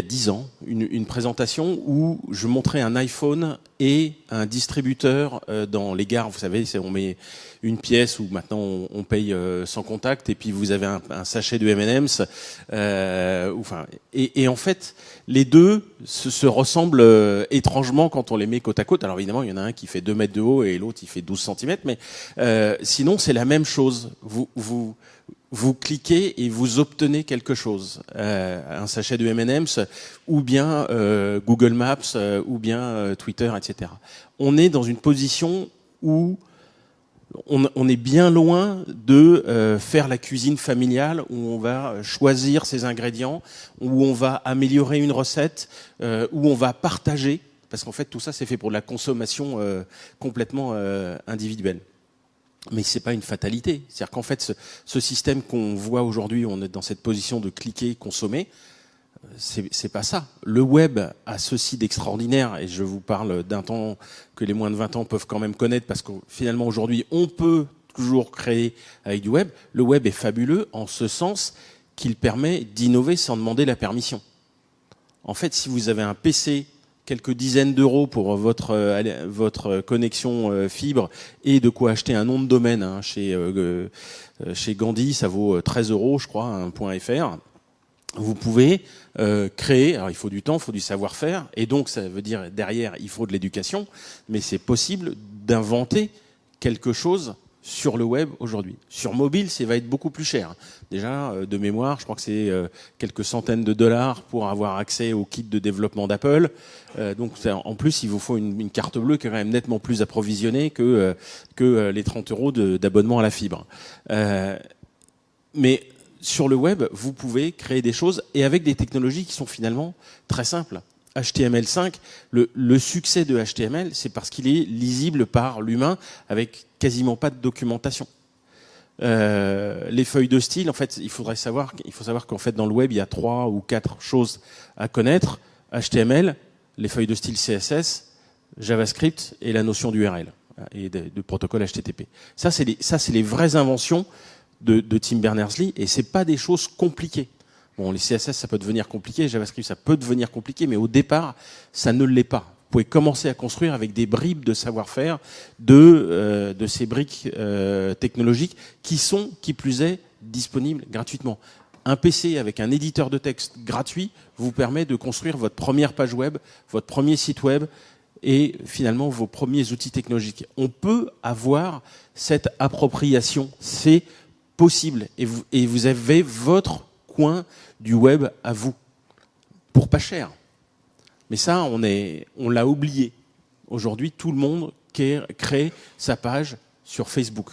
10 ans une présentation où je montrais un iPhone et un distributeur dans les gares. Vous savez, on met une pièce où maintenant on paye sans contact et puis vous avez un sachet de M&M's. Et en fait, les deux se ressemblent étrangement quand on les met côte à côte. Alors évidemment, il y en a un qui fait 2 mètres de haut et l'autre il fait 12 cm, mais sinon c'est la même chose. Vous cliquez et vous obtenez quelque chose, un sachet de M&M's ou bien Google Maps ou bien Twitter, etc. On est dans une position où on est bien loin de faire la cuisine familiale, où on va choisir ses ingrédients, où on va améliorer une recette, où on va partager, parce qu'en fait tout ça c'est fait pour de la consommation complètement individuelle. Mais c'est pas une fatalité. C'est-à-dire qu'en fait, ce système qu'on voit aujourd'hui, on est dans cette position de cliquer, consommer, c'est pas ça. Le web a ceci d'extraordinaire, et je vous parle d'un temps que les moins de 20 ans peuvent quand même connaître, parce que finalement aujourd'hui, on peut toujours créer avec du web. Le web est fabuleux en ce sens qu'il permet d'innover sans demander la permission. En fait, si vous avez un PC, quelques dizaines d'euros pour votre connexion fibre et de quoi acheter un nom de domaine, hein, chez Gandhi, ça vaut 13 euros, je crois, un .fr. vous pouvez créer, alors il faut du temps, il faut du savoir-faire, et donc ça veut dire derrière, il faut de l'éducation, mais c'est possible d'inventer quelque chose sur le web aujourd'hui. Sur mobile, ça va être beaucoup plus cher. Déjà, de mémoire, je crois que c'est quelques centaines de dollars pour avoir accès au kit de développement d'Apple. Donc en plus, il vous faut une carte bleue qui est quand même nettement plus approvisionnée que les 30 € d'abonnement à la fibre. Mais sur le web, vous pouvez créer des choses et avec des technologies qui sont finalement très simples. HTML5, le succès de HTML, c'est parce qu'il est lisible par l'humain avec quasiment pas de documentation. Les feuilles de style, en fait, il faut savoir qu'en fait dans le web, il y a 3 ou 4 choses à connaître. HTML, les feuilles de style CSS, JavaScript et la notion d'URL et de protocole HTTP. Ça, c'est les vraies inventions de Tim Berners-Lee, et c'est pas des choses compliquées. Bon, les CSS, ça peut devenir compliqué, JavaScript, ça peut devenir compliqué, mais au départ, ça ne l'est pas. Vous pouvez commencer à construire avec des bribes de savoir-faire de ces briques technologiques qui plus est, disponibles gratuitement. Un PC avec un éditeur de texte gratuit vous permet de construire votre première page web, votre premier site web, et finalement vos premiers outils technologiques. On peut avoir cette appropriation, c'est possible, et vous avez votre coin du web à vous, pour pas cher. Mais ça, on l'a oublié. Aujourd'hui, tout le monde crée sa page sur Facebook.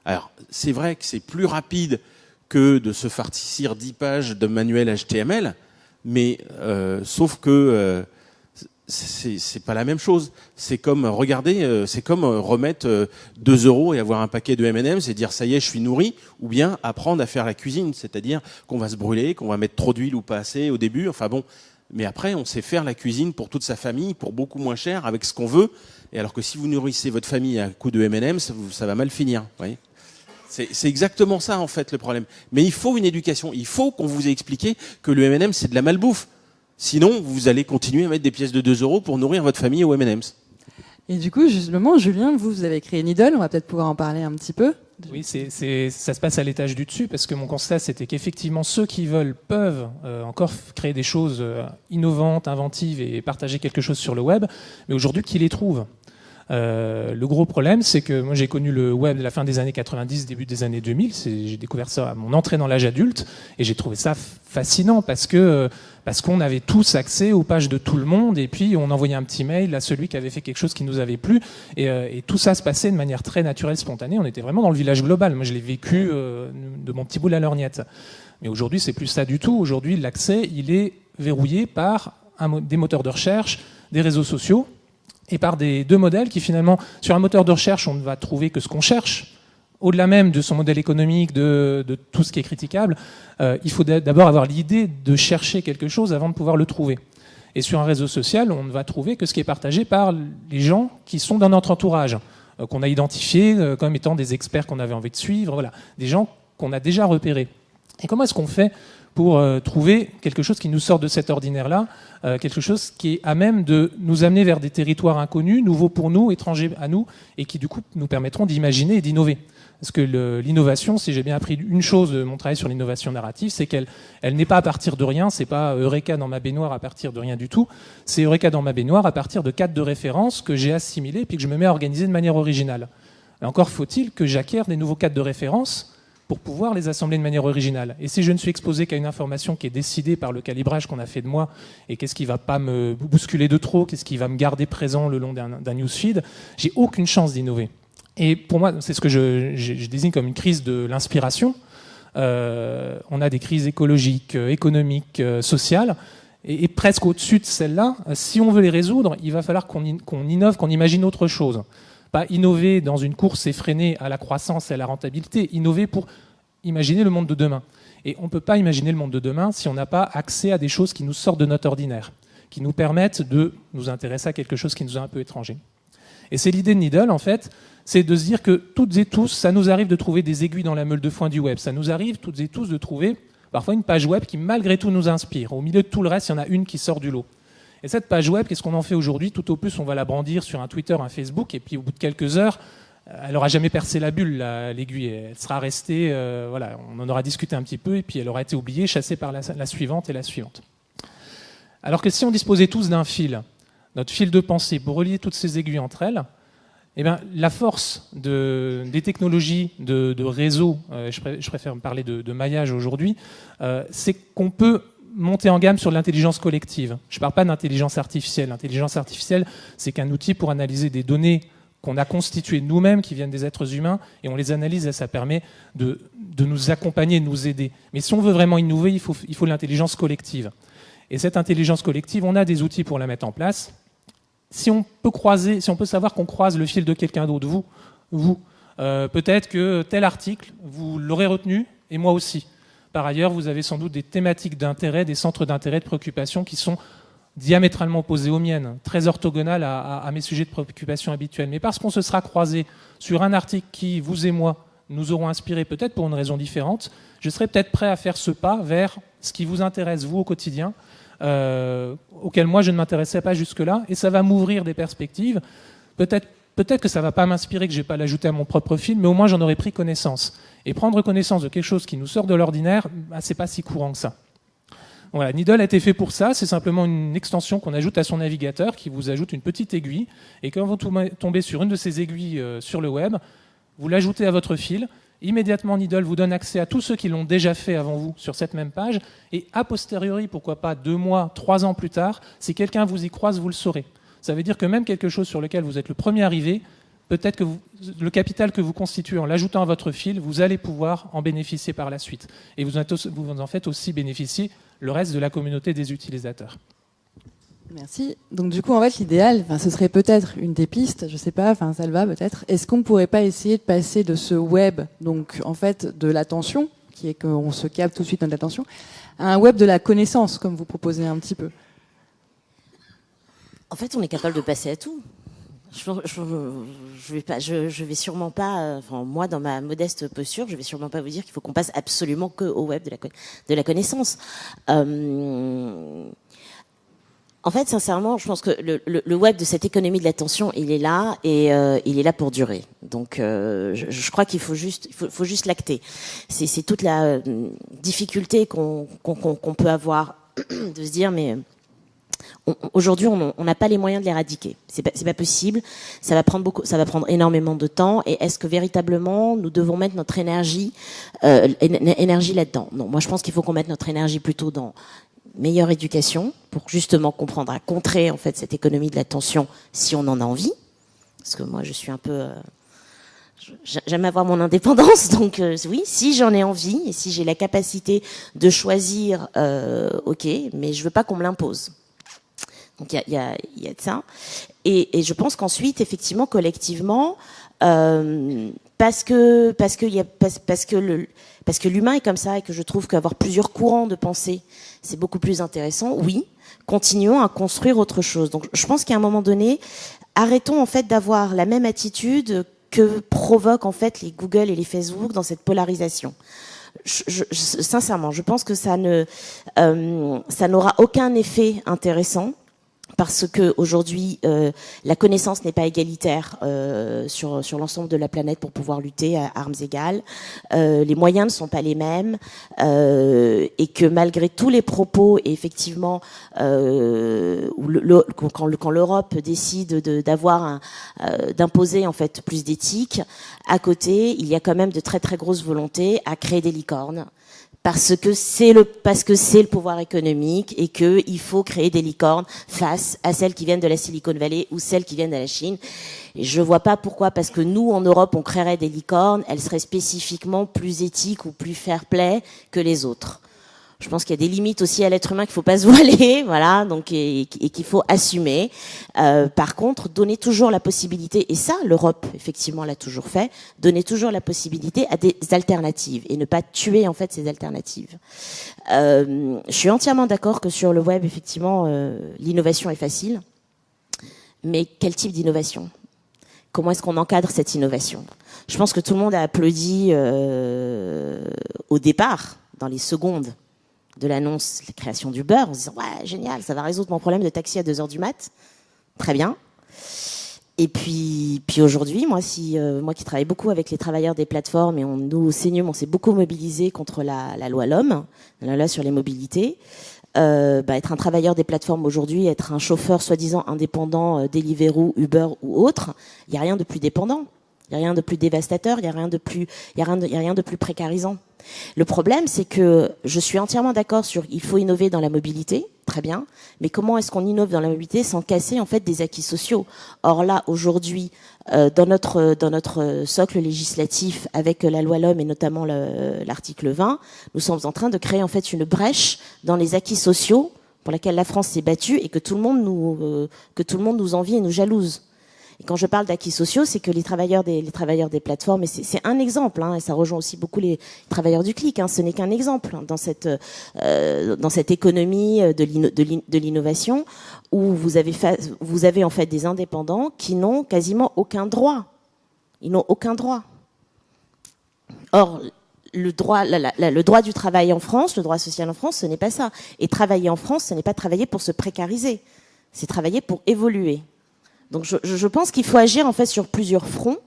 Alors, c'est vrai que c'est plus rapide que de se farcir 10 pages de manuel HTML, mais sauf que c'est pas la même chose. C'est comme remettre 2 € et avoir un paquet de M&M's et dire ça y est, je suis nourri, ou bien apprendre à faire la cuisine, c'est-à-dire qu'on va se brûler, qu'on va mettre trop d'huile ou pas assez au début, enfin bon, mais après on sait faire la cuisine pour toute sa famille pour beaucoup moins cher avec ce qu'on veut, et alors que si vous nourrissez votre famille à coup de M&M's, ça va mal finir, vous voyez. C'est exactement ça en fait le problème. Mais il faut une éducation, il faut qu'on vous ait expliqué que le M&M c'est de la malbouffe. Sinon, vous allez continuer à mettre des pièces de 2 € pour nourrir votre famille au M&M's.
Et du coup, justement, Julien, vous avez créé Needle, on va peut-être pouvoir en parler un petit peu.
Oui, ça se passe à l'étage du dessus, parce que mon constat, c'était qu'effectivement, ceux qui veulent peuvent encore créer des choses innovantes, inventives et partager quelque chose sur le web, mais aujourd'hui, qui les trouvent ? Le gros problème, c'est que moi j'ai connu le web de la fin des années 90, début des années 2000. J'ai découvert ça à mon entrée dans l'âge adulte et j'ai trouvé ça fascinant parce qu'on avait tous accès aux pages de tout le monde et puis on envoyait un petit mail à celui qui avait fait quelque chose qui nous avait plu et tout ça se passait de manière très naturelle, spontanée. On était vraiment dans le village global. Moi je l'ai vécu de mon petit bout de la lorgnette. Mais aujourd'hui c'est plus ça du tout. Aujourd'hui l'accès il est verrouillé par des moteurs de recherche, des réseaux sociaux. Et par deux modèles qui finalement, sur un moteur de recherche, on ne va trouver que ce qu'on cherche. Au-delà même de son modèle économique, de tout ce qui est critiquable, il faut d'abord avoir l'idée de chercher quelque chose avant de pouvoir le trouver. Et sur un réseau social, on ne va trouver que ce qui est partagé par les gens qui sont dans notre entourage, qu'on a identifiés comme étant des experts qu'on avait envie de suivre, voilà, des gens qu'on a déjà repérés. Et comment est-ce qu'on fait pour trouver quelque chose qui nous sort de cet ordinaire-là, quelque chose qui est à même de nous amener vers des territoires inconnus, nouveaux pour nous, étrangers à nous, et qui du coup nous permettront d'imaginer et d'innover. Parce que l'innovation, si j'ai bien appris une chose de mon travail sur l'innovation narrative, c'est qu'elle n'est pas à partir de rien, c'est pas Eureka dans ma baignoire à partir de rien du tout, c'est Eureka dans ma baignoire à partir de cadres de référence que j'ai assimilés puis que je me mets à organiser de manière originale. Et encore faut-il que j'acquière des nouveaux cadres de référence pour pouvoir les assembler de manière originale. Et si je ne suis exposé qu'à une information qui est décidée par le calibrage qu'on a fait de moi, et qu'est-ce qui ne va pas me bousculer de trop, qu'est-ce qui va me garder présent le long d'un newsfeed, j'ai aucune chance d'innover. Et pour moi, c'est ce que je désigne comme une crise de l'inspiration. On a des crises écologiques, économiques, sociales, et presque au-dessus de celles-là. Si on veut les résoudre, il va falloir qu'on innove, qu'on imagine autre chose. Pas innover dans une course effrénée à la croissance et à la rentabilité, innover pour imaginer le monde de demain. Et on ne peut pas imaginer le monde de demain si on n'a pas accès à des choses qui nous sortent de notre ordinaire, qui nous permettent de nous intéresser à quelque chose qui nous est un peu étranger. Et c'est l'idée de Needle, en fait, c'est de se dire que toutes et tous, ça nous arrive de trouver des aiguilles dans la meule de foin du web. Ça nous arrive toutes et tous de trouver parfois une page web qui malgré tout nous inspire. Au milieu de tout le reste, il y en a une qui sort du lot. Et cette page web, qu'est-ce qu'on en fait aujourd'hui ? Tout au plus, on va la brandir sur un Twitter, un Facebook, et puis au bout de quelques heures, elle aura jamais percé la bulle, l'aiguille. Elle sera restée, voilà, on en aura discuté un petit peu, et puis elle aura été oubliée, chassée par la suivante et la suivante. Alors que si on disposait tous d'un fil, notre fil de pensée, pour relier toutes ces aiguilles entre elles, eh bien, la force des technologies de réseau, je préfère parler de maillage aujourd'hui, c'est qu'on peut monter en gamme sur l'intelligence collective. Je ne parle pas d'intelligence artificielle. L'intelligence artificielle, c'est qu'un outil pour analyser des données qu'on a constituées nous-mêmes, qui viennent des êtres humains, et on les analyse et ça permet de nous accompagner, de nous aider. Mais si on veut vraiment innover, il faut l'intelligence collective. Et cette intelligence collective, on a des outils pour la mettre en place. Si on peut savoir qu'on croise le fil de quelqu'un d'autre, vous, peut-être que tel article, vous l'aurez retenu, et moi aussi. Par ailleurs, vous avez sans doute des thématiques d'intérêt, des centres d'intérêt, de préoccupation qui sont diamétralement opposés aux miennes, très orthogonales à mes sujets de préoccupation habituels. Mais parce qu'on se sera croisé sur un article qui, vous et moi, nous auront inspiré peut-être pour une raison différente, je serai peut-être prêt à faire ce pas vers ce qui vous intéresse, vous, au quotidien, auquel moi, je ne m'intéressais pas jusque-là, et ça va m'ouvrir des perspectives. Peut-être que ça ne va pas m'inspirer, que je ne vais pas l'ajouter à mon propre film, mais au moins j'en aurai pris connaissance. Et prendre connaissance de quelque chose qui nous sort de l'ordinaire, bah, ce n'est pas si courant que ça. Voilà, Needle a été fait pour ça, c'est simplement une extension qu'on ajoute à son navigateur, qui vous ajoute une petite aiguille, et quand vous tombez sur une de ces aiguilles sur le web, vous l'ajoutez à votre fil, immédiatement Needle vous donne accès à tous ceux qui l'ont déjà fait avant vous sur cette même page, et a posteriori, pourquoi pas 2 mois, 3 ans plus tard, si quelqu'un vous y croise, vous le saurez. Ça veut dire que même quelque chose sur lequel vous êtes le premier arrivé, peut-être que le capital que vous constituez en l'ajoutant à votre fil, vous allez pouvoir en bénéficier par la suite. Et vous en faites aussi bénéficier le reste de la communauté des utilisateurs.
Merci. Donc du coup, en fait, l'idéal, ce serait peut-être une des pistes, je sais pas, Salva peut-être. Est-ce qu'on ne pourrait pas essayer de passer de ce web, donc en fait de l'attention, qui est qu'on se capte tout de suite notre attention, à un web de la connaissance, comme vous proposez un petit peu?
En fait, on est capable de passer à tout. Je vais sûrement pas, moi, dans ma modeste posture, je vais sûrement pas vous dire qu'il faut qu'on passe absolument que au web de la connaissance. En fait, sincèrement, je pense que le web de cette économie de l'attention, il est là et il est là pour durer. Donc, je crois qu'il faut juste l'acter. C'est toute la difficulté qu'on peut avoir de se dire, mais aujourd'hui, on n'a pas les moyens de l'éradiquer. C'est pas possible. Ça va prendre énormément de temps. Et est-ce que véritablement nous devons mettre notre énergie là-dedans? Non, moi je pense qu'il faut qu'on mette notre énergie plutôt dans meilleure éducation pour justement comprendre à contrer en fait cette économie de l'attention si on en a envie. Parce que moi je suis un peu j'aime avoir mon indépendance, donc oui, si j'en ai envie et si j'ai la capacité de choisir, ok, mais je veux pas qu'on me l'impose. Donc il y a de ça, et je pense qu'ensuite effectivement collectivement, parce que l'humain est comme ça et que je trouve qu'avoir plusieurs courants de pensée c'est beaucoup plus intéressant. Oui, continuons à construire autre chose. Donc je pense qu'à un moment donné, arrêtons en fait d'avoir la même attitude que provoquent en fait les Google et les Facebook dans cette polarisation. Sincèrement, je pense que ça n'aura aucun effet intéressant. Parce que aujourd'hui, la connaissance n'est pas égalitaire sur l'ensemble de la planète pour pouvoir lutter à armes égales. Les moyens ne sont pas les mêmes, et que malgré tous les propos, et effectivement, quand l'Europe décide d'imposer en fait plus d'éthique, à côté, il y a quand même de très très grosses volontés à créer des licornes. Parce que c'est le pouvoir économique et que il faut créer des licornes face à celles qui viennent de la Silicon Valley ou celles qui viennent de la Chine. Et je vois pas pourquoi, parce que nous en Europe on créerait des licornes, elles seraient spécifiquement plus éthiques ou plus fair-play que les autres. Je pense qu'il y a des limites aussi à l'être humain qu'il faut pas se voiler, voilà, donc et qu'il faut assumer. Par contre, donner toujours la possibilité, et ça, l'Europe effectivement l'a toujours fait, donner toujours la possibilité à des alternatives et ne pas tuer en fait ces alternatives. Je suis entièrement d'accord que sur le web, effectivement, l'innovation est facile, mais quel type d'innovation ? Comment est-ce qu'on encadre cette innovation ? Je pense que tout le monde a applaudi au départ, dans les secondes de l'annonce, la création d'Uber, en se disant « Ouais, génial, ça va résoudre mon problème de taxi à 2h du mat. » Très bien. Et puis aujourd'hui, moi qui travaille beaucoup avec les travailleurs des plateformes, et nous au CNUM, on s'est beaucoup mobilisé contre la loi LOM, la loi sur les mobilités. Être un travailleur des plateformes aujourd'hui, être un chauffeur soi-disant indépendant, Deliveroo, Uber ou autre, il y a rien de plus dépendant, il y a rien de plus dévastateur, il y a rien de plus précarisant. Le problème, c'est que je suis entièrement d'accord sur il faut innover dans la mobilité, très bien, mais comment est-ce qu'on innove dans la mobilité sans casser en fait des acquis sociaux? Or là, aujourd'hui, dans notre socle législatif, avec la loi LOM et notamment l'article 20, nous sommes en train de créer en fait une brèche dans les acquis sociaux pour laquelle la France s'est battue et que tout le monde nous envie et nous jalouse. Et quand je parle d'acquis sociaux, c'est que les travailleurs des plateformes, et c'est un exemple, et ça rejoint aussi beaucoup les travailleurs du clic, ce n'est qu'un exemple dans cette économie de l'innovation où vous avez en fait des indépendants qui n'ont quasiment aucun droit. Ils n'ont aucun droit. Or, le droit du travail en France, le droit social en France, ce n'est pas ça. Et travailler en France, ce n'est pas travailler pour se précariser, c'est travailler pour évoluer. Donc je pense qu'il faut agir en fait sur plusieurs fronts,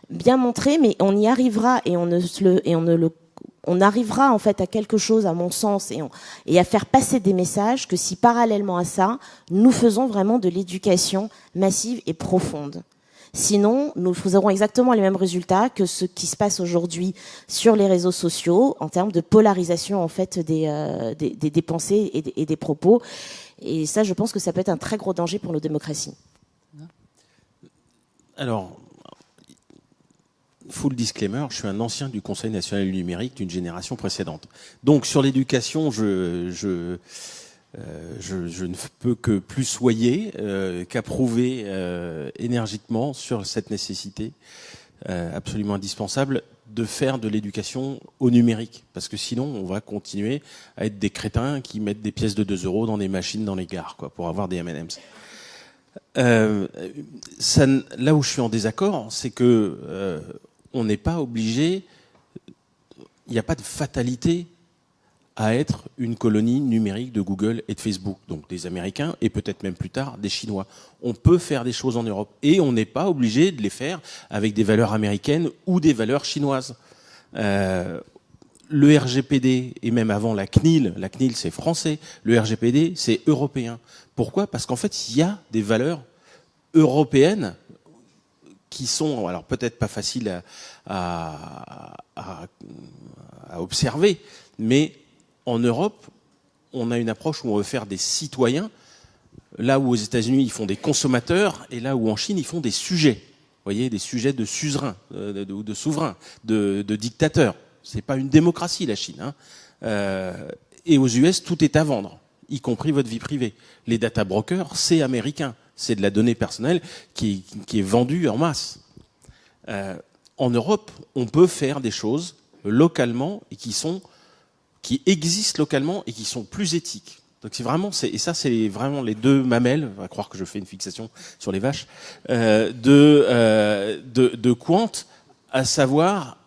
bien montrer, mais on y arrivera et on arrivera en fait à quelque chose, à mon sens, et à faire passer des messages que si parallèlement à ça, nous faisons vraiment de l'éducation massive et profonde. Sinon, nous aurons exactement les mêmes résultats que ce qui se passe aujourd'hui sur les réseaux sociaux en termes de polarisation en fait des pensées et des propos. Et ça, je pense que ça peut être un très gros danger pour nos démocraties.
Alors, full disclaimer, je suis un ancien du Conseil national du numérique d'une génération précédente. Donc sur l'éducation, je ne peux que plus soyer, qu'approuver énergiquement sur cette nécessité absolument indispensable de faire de l'éducation au numérique. Parce que sinon, on va continuer à être des crétins qui mettent des pièces de 2 € dans des machines dans les gares, pour avoir des M&M's. Là où je suis en désaccord, c'est que on n'est pas obligé, il n'y a pas de fatalité à être une colonie numérique de Google et de Facebook, donc des Américains et peut-être même plus tard des Chinois. On peut faire des choses en Europe et on n'est pas obligé de les faire avec des valeurs américaines ou des valeurs chinoises. Le RGPD et même avant la CNIL c'est français, le RGPD c'est européen. Pourquoi ? Parce qu'en fait il y a des valeurs européennes qui sont alors peut-être pas faciles à observer, mais en Europe, on a une approche où on veut faire des citoyens, là où aux États-Unis ils font des consommateurs, et là où en Chine ils font des sujets. Vous voyez, des sujets de suzerains, de souverains, de dictateurs. C'est pas une démocratie la Chine. Et aux US, tout est à vendre, y compris votre vie privée. Les data brokers, c'est américain. C'est de la donnée personnelle qui est vendue en masse. En Europe, on peut faire des choses localement et qui existent localement et qui sont plus éthiques. Donc c'est vraiment, et ça c'est vraiment les deux mamelles, on va croire que je fais une fixation sur les vaches, de Quant, à savoir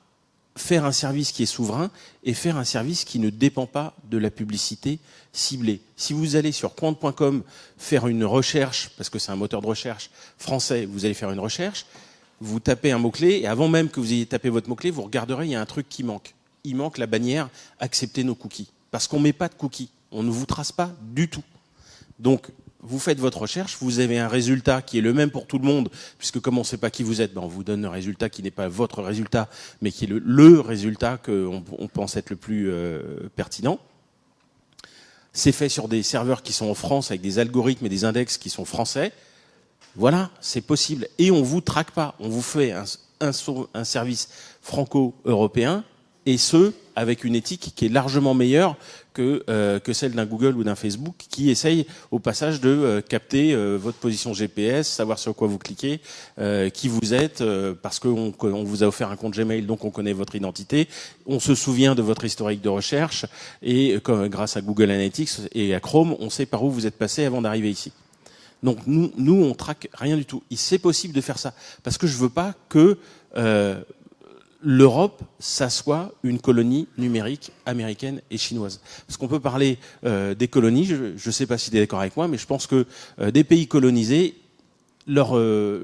faire un service qui est souverain et faire un service qui ne dépend pas de la publicité ciblée. Si vous allez sur quant.com faire une recherche, parce que c'est un moteur de recherche français, vous allez faire une recherche, vous tapez un mot-clé, et avant même que vous ayez tapé votre mot-clé, vous regarderez, il y a un truc qui manque. Il manque la bannière « Accepter nos cookies ». Parce qu'on ne met pas de cookies. On ne vous trace pas du tout. Donc, vous faites votre recherche, vous avez un résultat qui est le même pour tout le monde, puisque comme on ne sait pas qui vous êtes, on vous donne un résultat qui n'est pas votre résultat, mais qui est le résultat qu'on pense être le plus pertinent. C'est fait sur des serveurs qui sont en France, avec des algorithmes et des index qui sont français. Voilà, c'est possible. Et on ne vous traque pas. On vous fait un service franco-européen, et ce, avec une éthique qui est largement meilleure que celle d'un Google ou d'un Facebook, qui essaye au passage de capter votre position GPS, savoir sur quoi vous cliquez, qui vous êtes, parce qu'on vous a offert un compte Gmail, donc on connaît votre identité, on se souvient de votre historique de recherche, et grâce à Google Analytics et à Chrome, on sait par où vous êtes passé avant d'arriver ici. Donc nous on traque rien du tout. C'est possible de faire ça, parce que je veux pas que l'Europe, ça soit une colonie numérique américaine et chinoise. Parce qu'on peut parler des colonies, je ne sais pas si tu es d'accord avec moi, mais je pense que des pays colonisés, leur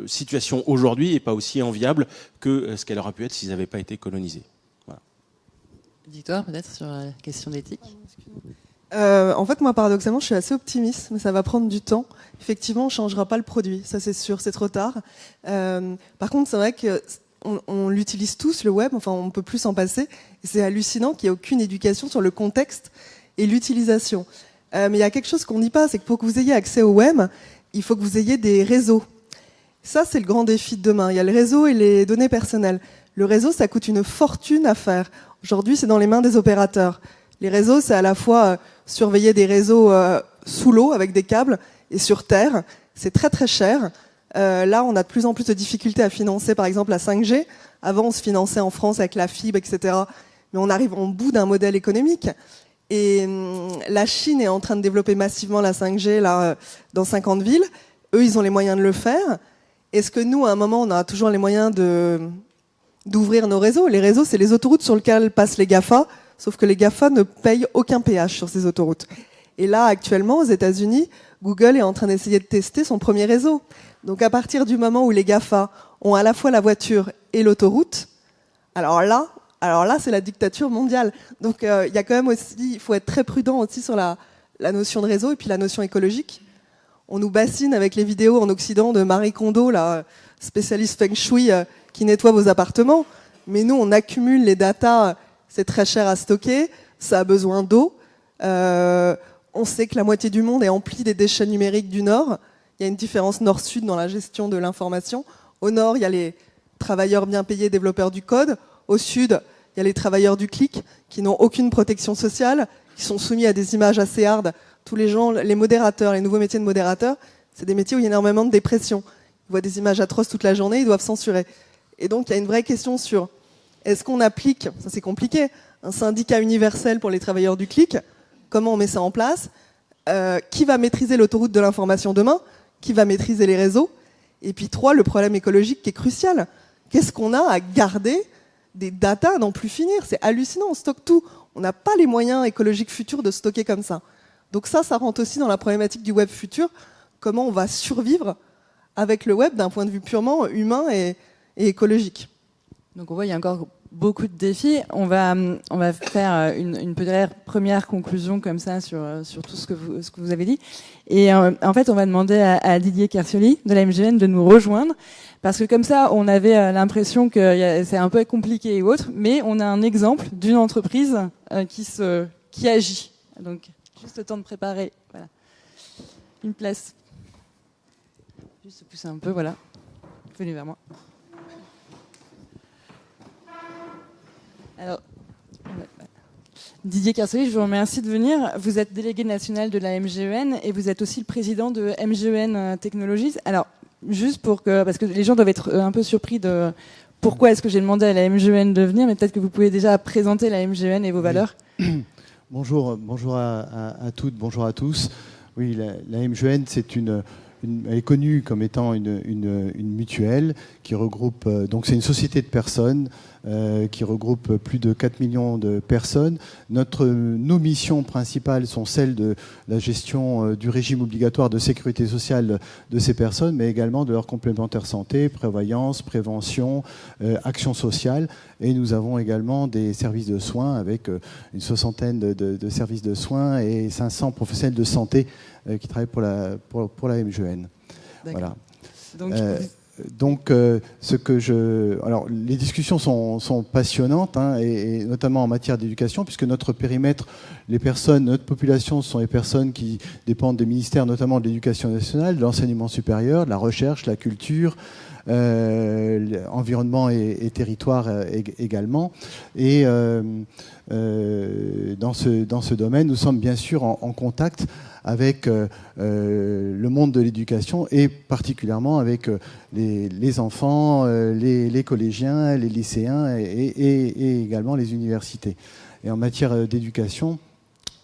situation aujourd'hui est pas aussi enviable que ce qu'elle aurait pu être s'ils n'avaient pas été colonisés. Voilà.
Victoire, peut-être sur la question d'éthique.
En fait, moi, paradoxalement, je suis assez optimiste, mais ça va prendre du temps. Effectivement, on changera pas le produit, ça c'est sûr, c'est trop tard. Par contre, c'est vrai que on l'utilise tous, le web, enfin, on peut plus s'en passer. Et c'est hallucinant qu'il n'y ait aucune éducation sur le contexte et l'utilisation. Mais il y a quelque chose qu'on dit pas, c'est que pour que vous ayez accès au web, il faut que vous ayez des réseaux. Ça, c'est le grand défi de demain. Il y a le réseau et les données personnelles. Le réseau, ça coûte une fortune à faire. Aujourd'hui, c'est dans les mains des opérateurs. Les réseaux, c'est à la fois surveiller des réseaux sous l'eau avec des câbles et sur terre. C'est très très cher. Là, on a de plus en plus de difficultés à financer, par exemple, la 5G. Avant, on se finançait en France avec la fibre, etc. Mais on arrive au bout d'un modèle économique. Et la Chine est en train de développer massivement la 5G là, dans 50 villes. Eux, ils ont les moyens de le faire. Est-ce que nous, à un moment, on aura toujours les moyens d'ouvrir nos réseaux? Les réseaux, c'est les autoroutes sur lesquelles passent les GAFA, sauf que les GAFA ne payent aucun péage sur ces autoroutes. Et là, actuellement, aux États-Unis, Google est en train d'essayer de tester son premier réseau. Donc à partir du moment où les GAFA ont à la fois la voiture et l'autoroute, alors là, c'est la dictature mondiale. Donc il y a quand même aussi, il faut être très prudent aussi sur la notion de réseau et puis la notion écologique. On nous bassine avec les vidéos en Occident de Marie Kondo, la spécialiste Feng Shui, qui nettoie vos appartements. Mais nous, on accumule les datas, c'est très cher à stocker, ça a besoin d'eau. On sait que la moitié du monde est emplie des déchets numériques du Nord. Il y a une différence nord-sud dans la gestion de l'information. Au Nord, il y a les travailleurs bien payés, développeurs du code. Au Sud, il y a les travailleurs du clic qui n'ont aucune protection sociale, qui sont soumis à des images assez hard. Tous les gens, les modérateurs, les nouveaux métiers de modérateurs, c'est des métiers où il y a énormément de dépression. Ils voient des images atroces toute la journée, ils doivent censurer. Et donc, il y a une vraie question sur est-ce qu'on applique, ça c'est compliqué, un syndicat universel pour les travailleurs du clic? Comment on met ça en place? Qui va maîtriser l'autoroute de l'information demain? Qui va maîtriser les réseaux? Et puis 3, le problème écologique qui est crucial. Qu'est-ce qu'on a à garder des datas à n'en plus finir? C'est hallucinant, on stocke tout. On n'a pas les moyens écologiques futurs de stocker comme ça. Donc ça rentre aussi dans la problématique du web futur. Comment on va survivre avec le web d'un point de vue purement humain et écologique.
Donc on voit il y a encore beaucoup de défis. On va faire une peut-être première conclusion comme ça sur tout ce que vous avez dit. Et en fait, on va demander à Didier Kersioli de la MGN de nous rejoindre parce que comme ça, on avait l'impression que c'est un peu compliqué et autre, mais on a un exemple d'une entreprise qui agit. Donc juste le temps de préparer. Voilà. Une place. Juste pousser un peu, voilà. Venez vers moi. Alors, Didier Kersioli, je vous remercie de venir. Vous êtes délégué national de la MGEN et vous êtes aussi le président de MGEN Technologies. Alors, juste parce que les gens doivent être un peu surpris de pourquoi est-ce que j'ai demandé à la MGEN de venir, mais peut-être que vous pouvez déjà présenter la MGEN et vos valeurs.
Bonjour à toutes, bonjour à tous. Oui, la MGEN, elle est connue comme étant une mutuelle qui regroupe, donc c'est une société de personnes qui regroupe plus de 4 millions de personnes. Nos missions principales sont celles de la gestion du régime obligatoire de sécurité sociale de ces personnes, mais également de leur complémentaire santé, prévoyance, prévention, action sociale. Et nous avons également des services de soins avec une soixantaine de services de soins et 500 professionnels de santé qui travaillent pour la MGEN. Voilà. Donc, alors, les discussions sont passionnantes, hein, et notamment en matière d'éducation, puisque notre périmètre, notre population sont les personnes qui dépendent des ministères, notamment de l'éducation nationale, de l'enseignement supérieur, de la recherche, la culture, environnement et territoire également. Et dans ce domaine, nous sommes bien sûr en contact avec le monde de l'éducation et particulièrement avec les enfants, les collégiens, les lycéens et également les universités. Et en matière d'éducation,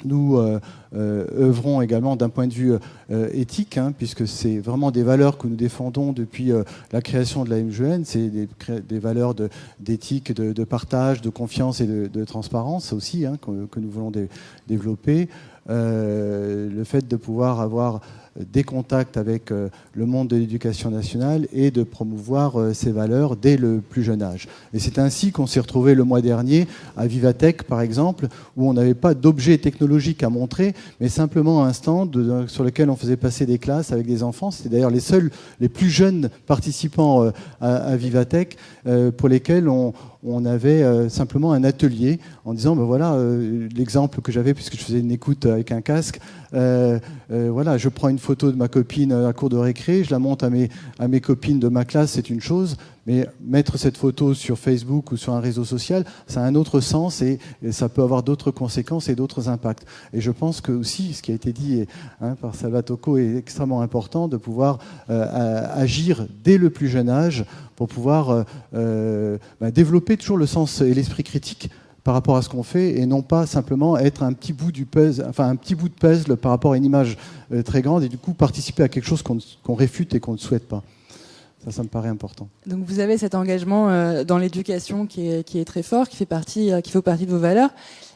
nous œuvrons également d'un point de vue éthique, hein, puisque c'est vraiment des valeurs que nous défendons depuis la création de la MGEN. C'est des valeurs d'éthique, de partage, de confiance et de transparence aussi, hein, que nous voulons développer. le fait de pouvoir avoir des contacts avec le monde de l'éducation nationale et de promouvoir ces valeurs dès le plus jeune âge. Et c'est ainsi qu'on s'est retrouvé le mois dernier à Vivatech, par exemple, où on n'avait pas d'objet technologique à montrer, mais simplement un stand sur lequel on faisait passer des classes avec des enfants. C'était d'ailleurs les plus jeunes participants à Vivatech, pour lesquels on avait simplement un atelier en disant, ben voilà, l'exemple que j'avais, puisque je faisais une écoute avec un casque, voilà, je prends une photo de ma copine à la cour de récré, je la montre à mes copines de ma classe, c'est une chose, mais mettre cette photo sur Facebook ou sur un réseau social, ça a un autre sens et ça peut avoir d'autres conséquences et d'autres impacts. Et je pense que aussi, ce qui a été dit par Salvatocco est extrêmement important, de pouvoir agir dès le plus jeune âge pour pouvoir développer toujours le sens et l'esprit critique par rapport à ce qu'on fait, et non pas simplement être un petit bout du puzzle, enfin un petit bout de puzzle par rapport à une image très grande, et du coup participer à quelque chose qu'on réfute et qu'on ne souhaite pas. Ça me paraît important.
Donc vous avez cet engagement dans l'éducation qui est très fort, qui fait partie de vos valeurs.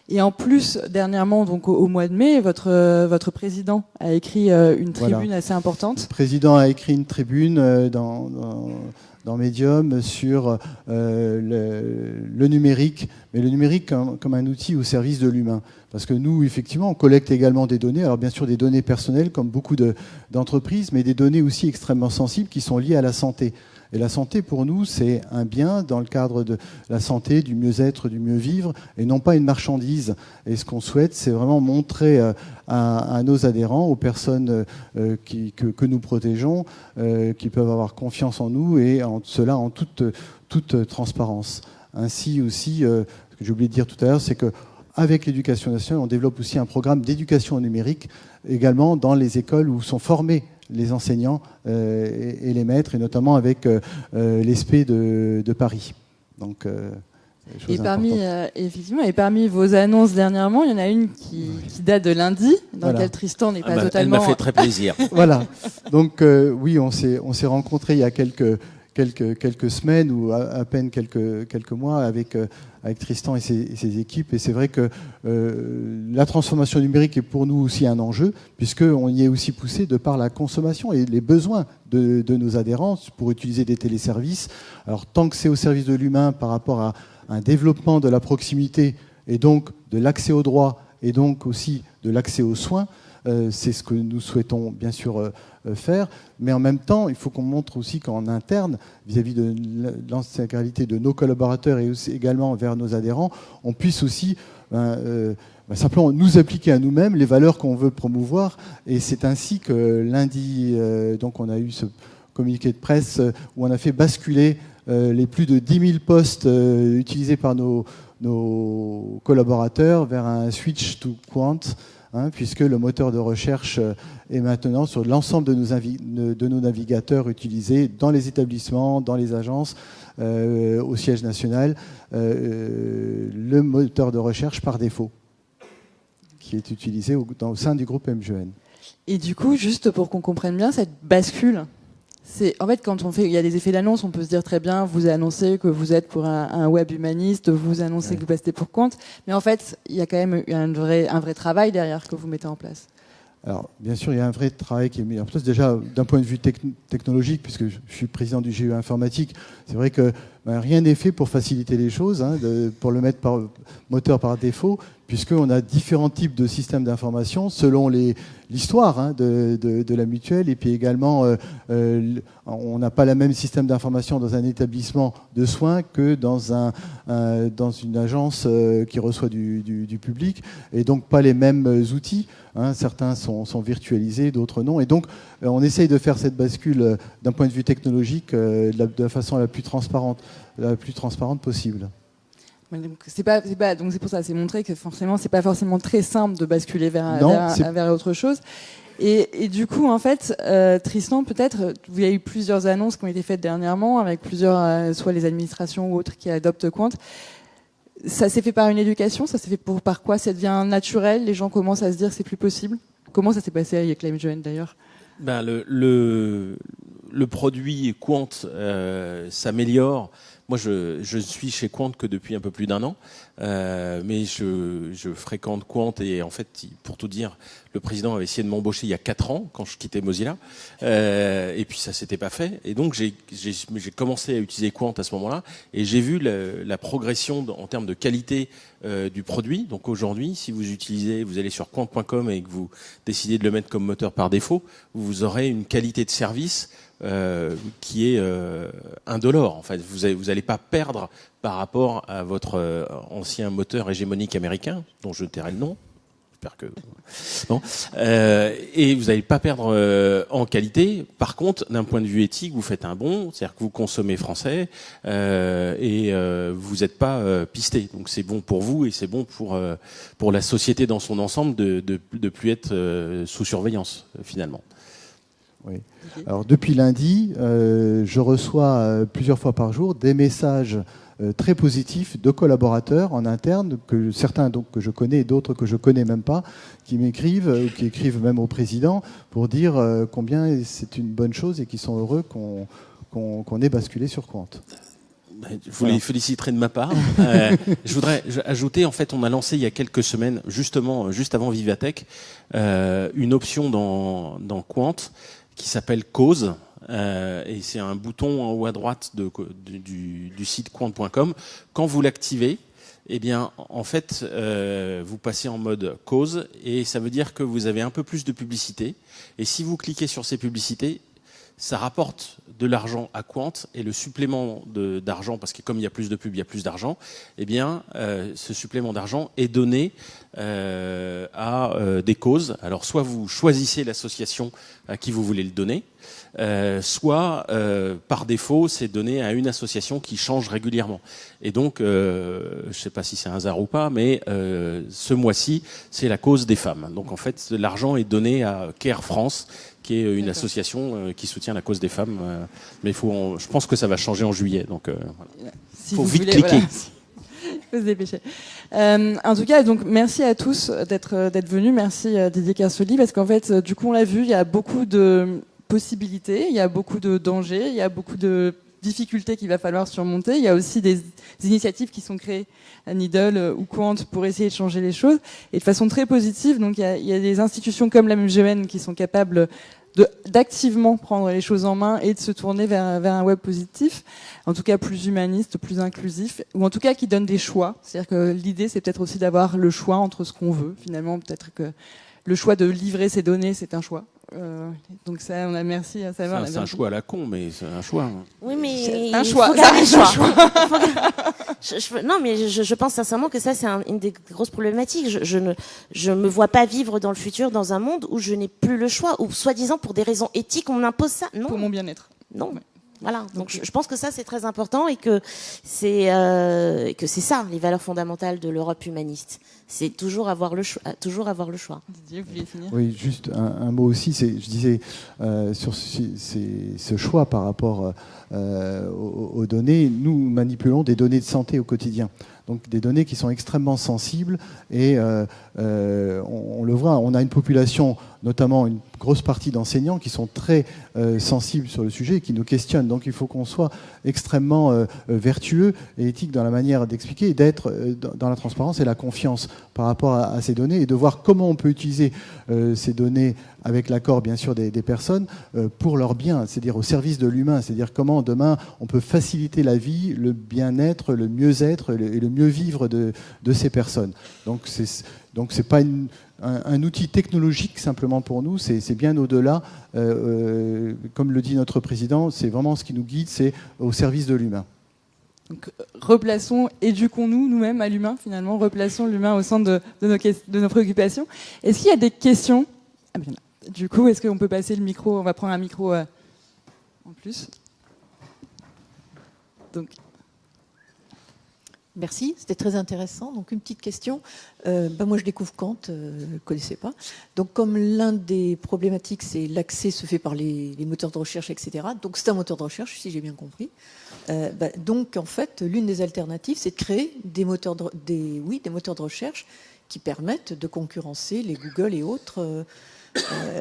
Et en plus, dernièrement, donc au mois de mai, votre président a écrit une tribune assez importante.
Le président a écrit une tribune dans Medium sur le numérique, mais le numérique comme un outil au service de l'humain. Parce que nous, effectivement, on collecte également des données, alors bien sûr des données personnelles comme beaucoup d'entreprises, mais des données aussi extrêmement sensibles qui sont liées à la santé. Et la santé, pour nous, c'est un bien dans le cadre de la santé, du mieux-être, du mieux-vivre, et non pas une marchandise. Et ce qu'on souhaite, c'est vraiment montrer à nos adhérents, aux personnes que nous protégeons, qui peuvent avoir confiance en nous, et cela en toute transparence. Ainsi aussi, ce que j'ai oublié de dire tout à l'heure, c'est que avec l'éducation nationale, on développe aussi un programme d'éducation numérique également dans les écoles où sont formés les enseignants et les maîtres, et notamment avec l'ESP de Paris. Donc,
et parmi vos annonces dernièrement, il y en a une qui date de lundi, dans laquelle Tristan n'est pas totalement...
Elle m'a fait très plaisir.
Voilà. Donc oui, on s'est rencontrés il y a quelques semaines ou à peine quelques mois avec Tristan et ses équipes, et c'est vrai que la transformation numérique est pour nous aussi un enjeu, puisqu'on y est aussi poussé de par la consommation et les besoins de nos adhérents pour utiliser des téléservices. Alors tant que c'est au service de l'humain par rapport à un développement de la proximité et donc de l'accès aux droits et donc aussi de l'accès aux soins, c'est ce que nous souhaitons bien sûr faire, mais en même temps, il faut qu'on montre aussi qu'en interne, vis-à-vis de l'intégralité de nos collaborateurs et aussi également vers nos adhérents, on puisse aussi simplement nous appliquer à nous-mêmes les valeurs qu'on veut promouvoir. Et c'est ainsi que lundi, donc on a eu ce communiqué de presse où on a fait basculer les plus de 10 000 postes utilisés par nos collaborateurs vers un switch to Quant, puisque le moteur de recherche est maintenant sur l'ensemble de nos navigateurs utilisés dans les établissements, dans les agences, au siège national, le moteur de recherche par défaut, qui est utilisé au sein du groupe MGN.
Et du coup, juste pour qu'on comprenne bien, cette bascule, c'est en fait quand il y a des effets d'annonce, on peut se dire très bien, vous annoncez que vous êtes pour un web humaniste, vous annoncez que vous passez pour compte, mais en fait, il y a quand même un vrai travail derrière que vous mettez en place.
Alors, bien sûr, il y a un vrai travail qui est mis en place. Déjà, d'un point de vue technologique, puisque je suis président du GE informatique, c'est vrai que rien n'est fait pour faciliter les choses, pour le mettre par moteur par défaut, puisqu'on a différents types de systèmes d'information selon l'histoire de la mutuelle, et puis également, on n'a pas le même système d'information dans un établissement de soins que dans une agence qui reçoit du public, et donc pas les mêmes outils. Certains sont virtualisés, d'autres non. Et donc, on essaye de faire cette bascule d'un point de vue technologique de la façon la plus transparente possible.
Donc c'est pour ça, c'est montré que forcément, c'est pas forcément très simple de basculer vers autre chose. Et du coup, en fait, Tristan, peut-être, il y a eu plusieurs annonces qui ont été faites dernièrement avec plusieurs, soit les administrations ou autres qui adoptent Quant. Ça s'est fait par une éducation, ça s'est fait par quoi? Ça devient naturel, les gens commencent à se dire c'est plus possible. Comment ça s'est passé avec la MGN d'ailleurs?
Le produit Quant s'améliore, Moi, je suis chez Quant que depuis un peu plus d'1 an, mais je fréquente Quant et en fait, pour tout dire, le président avait essayé de m'embaucher il y a 4 ans quand je quittais Mozilla, et puis ça s'était pas fait. Et donc j'ai commencé à utiliser Quant à ce moment-là, et j'ai vu la progression en termes de qualité du produit. Donc aujourd'hui, si vous allez sur quant.com et que vous décidez de le mettre comme moteur par défaut, vous aurez une qualité de service qui est indolore. En fait, vous allez pas perdre par rapport à votre ancien moteur hégémonique américain, dont je tairai le nom. J'espère que bon. Et vous n'allez pas perdre en qualité. Par contre, d'un point de vue éthique, vous faites un bond, c'est-à-dire que vous consommez français et vous n'êtes pas pisté. Donc c'est bon pour vous et c'est bon pour la société dans son ensemble de plus être sous surveillance finalement.
Oui. Alors depuis lundi, je reçois plusieurs fois par jour des messages très positifs de collaborateurs en interne, certains donc que je connais et d'autres que je connais même pas, qui m'écrivent, qui écrivent même au président pour dire combien c'est une bonne chose et qu'ils sont heureux qu'on ait basculé sur Quant.
Je vous les féliciterai de ma part. Je voudrais ajouter, en fait, on a lancé il y a quelques semaines, justement, juste avant Vivatech, une option dans Quant qui s'appelle Cause. Et c'est un bouton en haut à droite du site quant.com. Quand vous l'activez, eh bien, en fait, vous passez en mode cause et ça veut dire que vous avez un peu plus de publicité. Et si vous cliquez sur ces publicités, ça rapporte de l'argent à Quant et le supplément d'argent, parce que comme il y a plus de pubs, il y a plus d'argent, eh bien, ce supplément d'argent est donné à des causes. Alors, soit vous choisissez l'association à qui vous voulez le donner, soit par défaut, c'est donné à une association qui change régulièrement. Et donc, je ne sais pas si c'est un hasard ou pas, mais ce mois-ci, c'est la cause des femmes. Donc, en fait, l'argent est donné à Care France, qui est une association qui soutient la cause des femmes. Mais je pense que ça va changer en juillet. Donc, voilà.
Si
faut
vous
vite
voulez,
cliquer.
Voilà. Faut se dépêcher. En tout cas, donc merci à tous d'être venus. Merci Didier Kersauzly, parce qu'en fait, du coup, on l'a vu, il y a beaucoup de possibilités, il y a beaucoup de dangers, il y a beaucoup de difficultés qu'il va falloir surmonter. Il y a aussi des initiatives qui sont créées à Needle ou Quant pour essayer de changer les choses, et de façon très positive. Donc il y a des institutions comme la MGN qui sont capables d'activement prendre les choses en main et de se tourner vers un web positif, en tout cas plus humaniste, plus inclusif, ou en tout cas qui donne des choix. C'est-à-dire que l'idée, c'est peut-être aussi d'avoir le choix entre ce qu'on veut. Finalement, peut-être que le choix de livrer ses données, c'est un choix. Donc ça, on a merci à savoir.
C'est un choix à la con, mais c'est un choix.
Oui, mais
c'est un choix.
Il faut garder le choix. Non, mais je pense sincèrement que ça, c'est une des grosses problématiques. Je me vois pas vivre dans le futur dans un monde où je n'ai plus le choix, ou soi-disant pour des raisons éthiques, on m'impose ça. Non.
Pour mon bien-être.
Non. Ouais. Voilà. Donc je pense que ça, c'est très important et que c'est ça, les valeurs fondamentales de l'Europe humaniste. C'est toujours avoir le choix.
Didier, vous vouliez finir ?
Oui, juste un mot aussi. Je disais sur ce choix par rapport aux données. Nous manipulons des données de santé au quotidien. Donc des données qui sont extrêmement sensibles et on le voit, on a une population, notamment une grosse partie d'enseignants qui sont très sensibles sur le sujet et qui nous questionnent. Donc il faut qu'on soit extrêmement vertueux et éthique dans la manière d'expliquer et d'être dans la transparence et la confiance par rapport à ces données et de voir comment on peut utiliser ces données avec l'accord bien sûr des personnes pour leur bien, c'est-à-dire au service de l'humain, c'est-à-dire comment demain on peut faciliter la vie, le bien-être, le mieux-être et le mieux vivre de ces personnes. Donc c'est pas un outil technologique simplement pour nous, c'est bien au-delà. Comme le dit notre président, c'est vraiment ce qui nous guide, c'est au service de l'humain.
Donc, replaçons, éduquons-nous nous-mêmes à l'humain finalement, replaçons l'humain au centre de nos préoccupations. Est-ce qu'il y a des questions ? Ah bien, du coup, est-ce qu'on peut passer le micro ? On va prendre un micro en plus. Donc.
Merci, c'était très intéressant. Donc une petite question. Moi je découvre Quant, je ne connaissais pas. Donc comme l'un des problématiques, c'est l'accès se fait par les moteurs de recherche, etc. Donc c'est un moteur de recherche, si j'ai bien compris. Donc en fait, l'une des alternatives, c'est de créer des moteurs de recherche qui permettent de concurrencer les Google et autres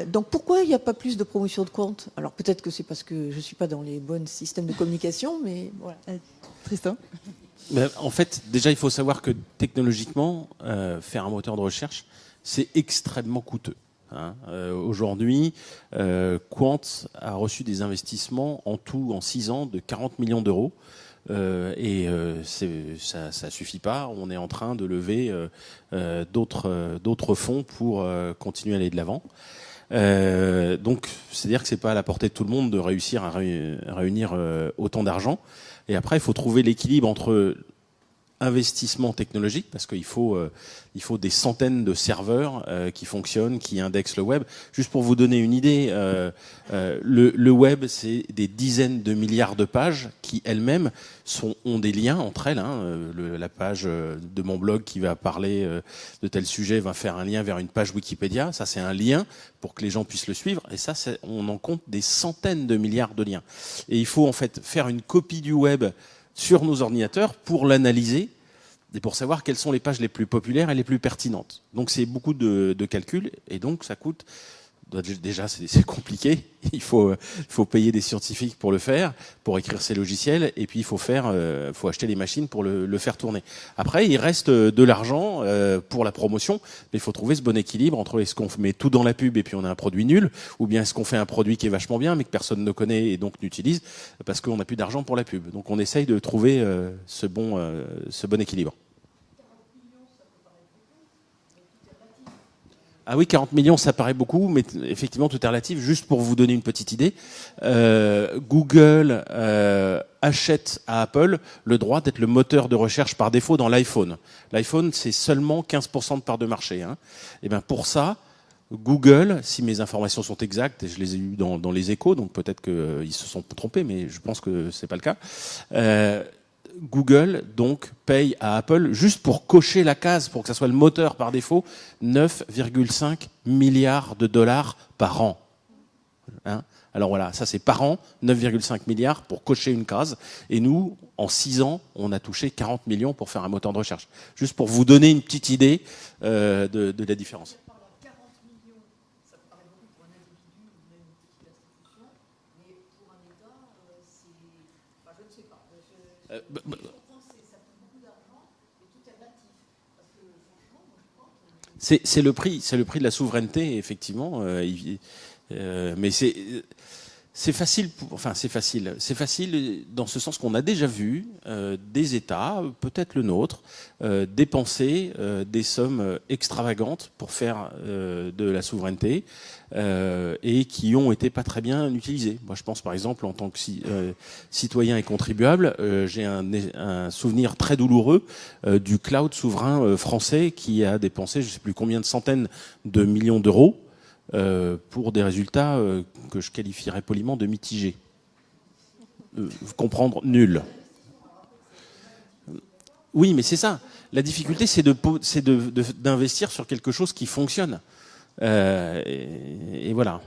Donc pourquoi il n'y a pas plus de promotion de compte? Alors peut-être que c'est parce que je ne suis pas dans les bons systèmes de communication, mais voilà.
Tristan?
En fait, déjà, il faut savoir que technologiquement, faire un moteur de recherche, c'est extrêmement coûteux. Aujourd'hui, Quant a reçu des investissements en tout, en 6 ans, de 40 millions d'euros. Ça suffit pas. On est en train de lever d'autres fonds pour continuer à aller de l'avant. Donc, c'est-à-dire que c'est pas à la portée de tout le monde de réussir à réunir autant d'argent. Et après, il faut trouver l'équilibre entre investissement technologique, parce qu'il faut des centaines de serveurs qui fonctionnent, qui indexent le web. Juste pour vous donner une idée, le web, c'est des dizaines de milliards de pages qui elles-mêmes ont des liens entre elles. La page de mon blog qui va parler de tel sujet va faire un lien vers une page Wikipédia. Ça, c'est un lien pour que les gens puissent le suivre. Et ça, on en compte des centaines de milliards de liens. Et il faut en fait faire une copie du web sur nos ordinateurs pour l'analyser et pour savoir quelles sont les pages les plus populaires et les plus pertinentes. Donc c'est beaucoup de calculs et donc ça coûte. Déjà c'est compliqué. Il faut payer des scientifiques pour le faire, pour écrire ces logiciels, et puis il faut acheter les machines pour le faire tourner. Après il reste de l'argent pour la promotion, mais il faut trouver ce bon équilibre entre est-ce qu'on met tout dans la pub et puis on a un produit nul, ou bien est-ce qu'on fait un produit qui est vachement bien mais que personne ne connaît et donc n'utilise parce qu'on n'a plus d'argent pour la pub. Donc on essaye de trouver ce bon équilibre. Ah oui, 40 millions, ça paraît beaucoup, mais effectivement, tout est relatif. Juste pour vous donner une petite idée, Google achète à Apple le droit d'être le moteur de recherche par défaut dans l'iPhone. L'iPhone, c'est seulement 15% de part de marché. Et bien pour ça, Google, si mes informations sont exactes, et je les ai eues dans les Échos, donc peut-être qu'ils se sont trompés, mais je pense que c'est pas le cas. Google donc paye à Apple, juste pour cocher la case, pour que ça soit le moteur par défaut, 9,5 milliards de dollars par an. Alors voilà, ça c'est par an, 9,5 milliards pour cocher une case. Et nous, en 6 ans, on a touché 40 millions pour faire un moteur de recherche. Juste pour vous donner une petite idée de la différence. C'est le prix de la souveraineté, effectivement. Mais c'est facile. C'est facile dans ce sens qu'on a déjà vu des États, peut-être le nôtre, dépenser des sommes extravagantes pour faire de la souveraineté et qui ont été pas très bien utilisées. Moi, je pense par exemple en tant que citoyen et contribuable, j'ai un souvenir très douloureux du cloud souverain français qui a dépensé, je sais plus combien de centaines de millions d'euros. Pour des résultats que je qualifierais poliment de mitigés. Comprendre, nul. Oui, mais c'est ça. La difficulté, c'est d'investir sur quelque chose qui fonctionne. Et voilà.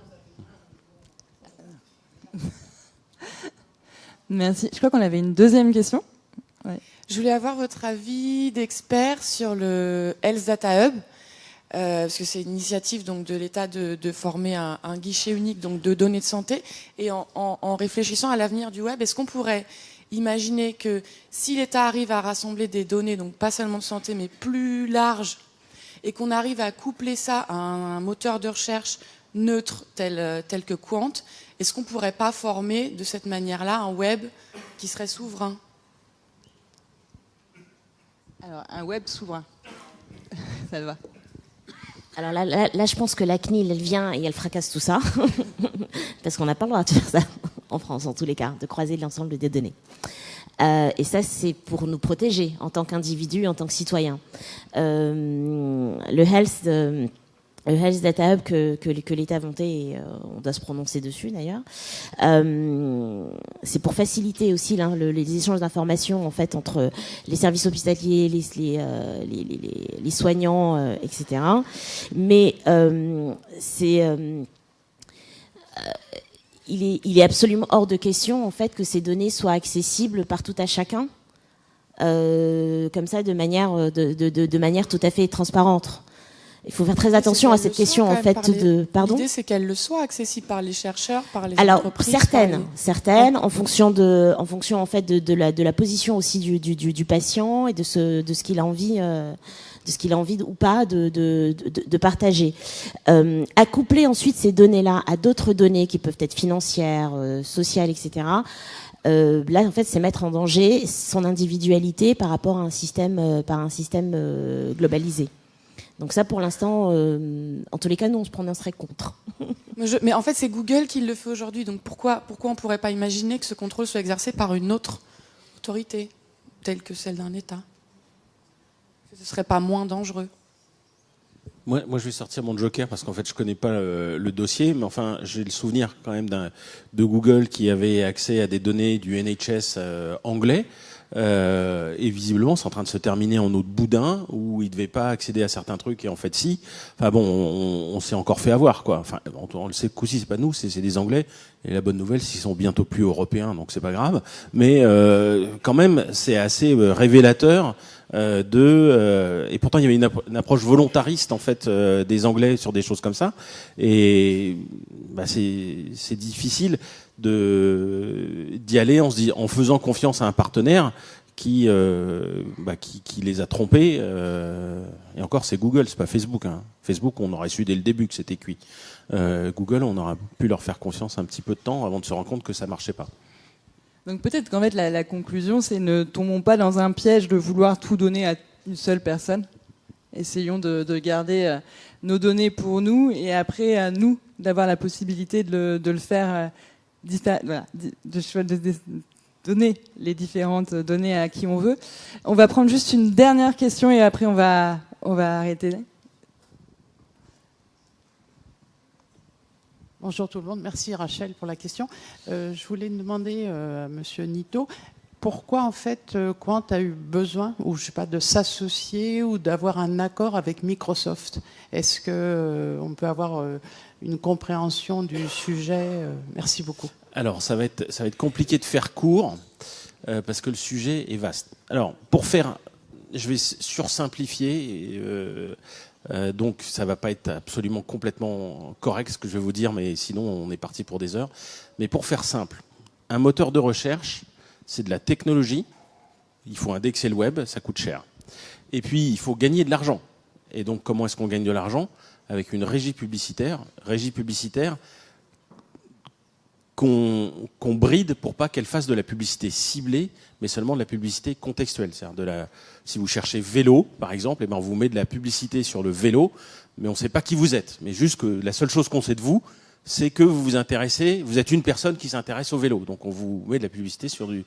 Merci. Je crois qu'on avait une deuxième question. Ouais.
Je voulais avoir votre avis d'expert sur le Health Data Hub. Parce que c'est une initiative donc de l'État de former un guichet unique donc de données de santé. Et en réfléchissant à l'avenir du web, est-ce qu'on pourrait imaginer que si l'État arrive à rassembler des données, donc pas seulement de santé, mais plus larges, et qu'on arrive à coupler ça à un moteur de recherche neutre tel que Quant, est-ce qu'on pourrait pas former de cette manière-là un web qui serait souverain?
Alors, un web souverain. Ça te va?
Alors là, je pense que la CNIL, elle vient et elle fracasse tout ça, parce qu'on n'a pas le droit de faire ça en France, en tous les cas, de croiser l'ensemble des données. Et ça, c'est pour nous protéger en tant qu'individus, en tant que citoyens. Le Health Data Hub que l'État a monté, et on doit se prononcer dessus d'ailleurs, c'est pour faciliter aussi les échanges d'informations en fait entre les services hospitaliers, les soignants, etc. Mais il est absolument hors de question en fait que ces données soient accessibles par tout à chacun, comme ça de manière tout à fait transparente. Il faut faire très attention à cette question en fait de. Pardon.
L'idée, c'est qu'elle le soit accessible par les chercheurs, par les
Alors,
entreprises.
certaines, en fonction en fait de la position aussi du patient et de ce qu'il a envie. De ce qu'il a envie ou pas de partager. Accoupler ensuite ces données-là à d'autres données qui peuvent être financières, sociales, etc. Là, en fait, c'est mettre en danger son individualité par rapport à un système, globalisé. Donc ça, pour l'instant, en tous les cas, nous, on se prononcerait contre.
Mais en fait, c'est Google qui le fait aujourd'hui. Donc pourquoi on ne pourrait pas imaginer que ce contrôle soit exercé par une autre autorité, telle que celle d'un État? Ce ne serait pas moins dangereux?
Moi, je vais sortir mon joker parce qu'en fait, je connais pas le dossier, mais enfin, j'ai le souvenir quand même de Google qui avait accès à des données du NHS anglais. Et visiblement, c'est en train de se terminer en eau de boudin où il devait pas accéder à certains trucs et en fait si. Enfin bon, on s'est encore fait avoir quoi. Enfin, on le sait que c'est pas nous, c'est des Anglais. Et la bonne nouvelle, c'est qu'ils sont bientôt plus européens, donc c'est pas grave. Mais quand même, c'est assez révélateur et pourtant il y avait une approche volontariste en fait des Anglais sur des choses comme ça. Et c'est difficile d'y aller en faisant confiance à un partenaire qui les a trompés. Et encore, c'est Google, c'est pas Facebook. Hein. Facebook, on aurait su dès le début que c'était cuit. Google, on aurait pu leur faire confiance un petit peu de temps avant de se rendre compte que ça marchait pas.
Donc peut-être qu'en fait la conclusion, c'est ne tombons pas dans un piège de vouloir tout donner à une seule personne. Essayons de garder nos données pour nous et après à nous d'avoir la possibilité de le faire. De donner les différentes données à qui on veut. On va prendre juste une dernière question et après on va arrêter.
Bonjour tout le monde, merci Rachel pour la question. Je voulais demander à Monsieur Nito, pourquoi en fait Quant a eu besoin, ou je sais pas, de s'associer ou d'avoir un accord avec Microsoft? Est-ce que on peut avoir une compréhension du sujet? Merci beaucoup.
Alors ça va être compliqué de faire court parce que le sujet est vaste. Alors je vais sursimplifier. Donc ça va pas être absolument complètement correct ce que je vais vous dire, mais sinon on est parti pour des heures. Mais pour faire simple, un moteur de recherche, c'est de la technologie. Il faut indexer le web, ça coûte cher. Et puis il faut gagner de l'argent. Et donc comment est-ce qu'on gagne de l'argent? Avec une régie publicitaire qu'on bride pour pas qu'elle fasse de la publicité ciblée, mais seulement de la publicité contextuelle. C'est-à-dire si vous cherchez vélo, par exemple, eh ben on vous met de la publicité sur le vélo, mais on ne sait pas qui vous êtes. Mais juste que la seule chose qu'on sait de vous, c'est que vous êtes une personne qui s'intéresse au vélo. Donc on vous met de la publicité sur du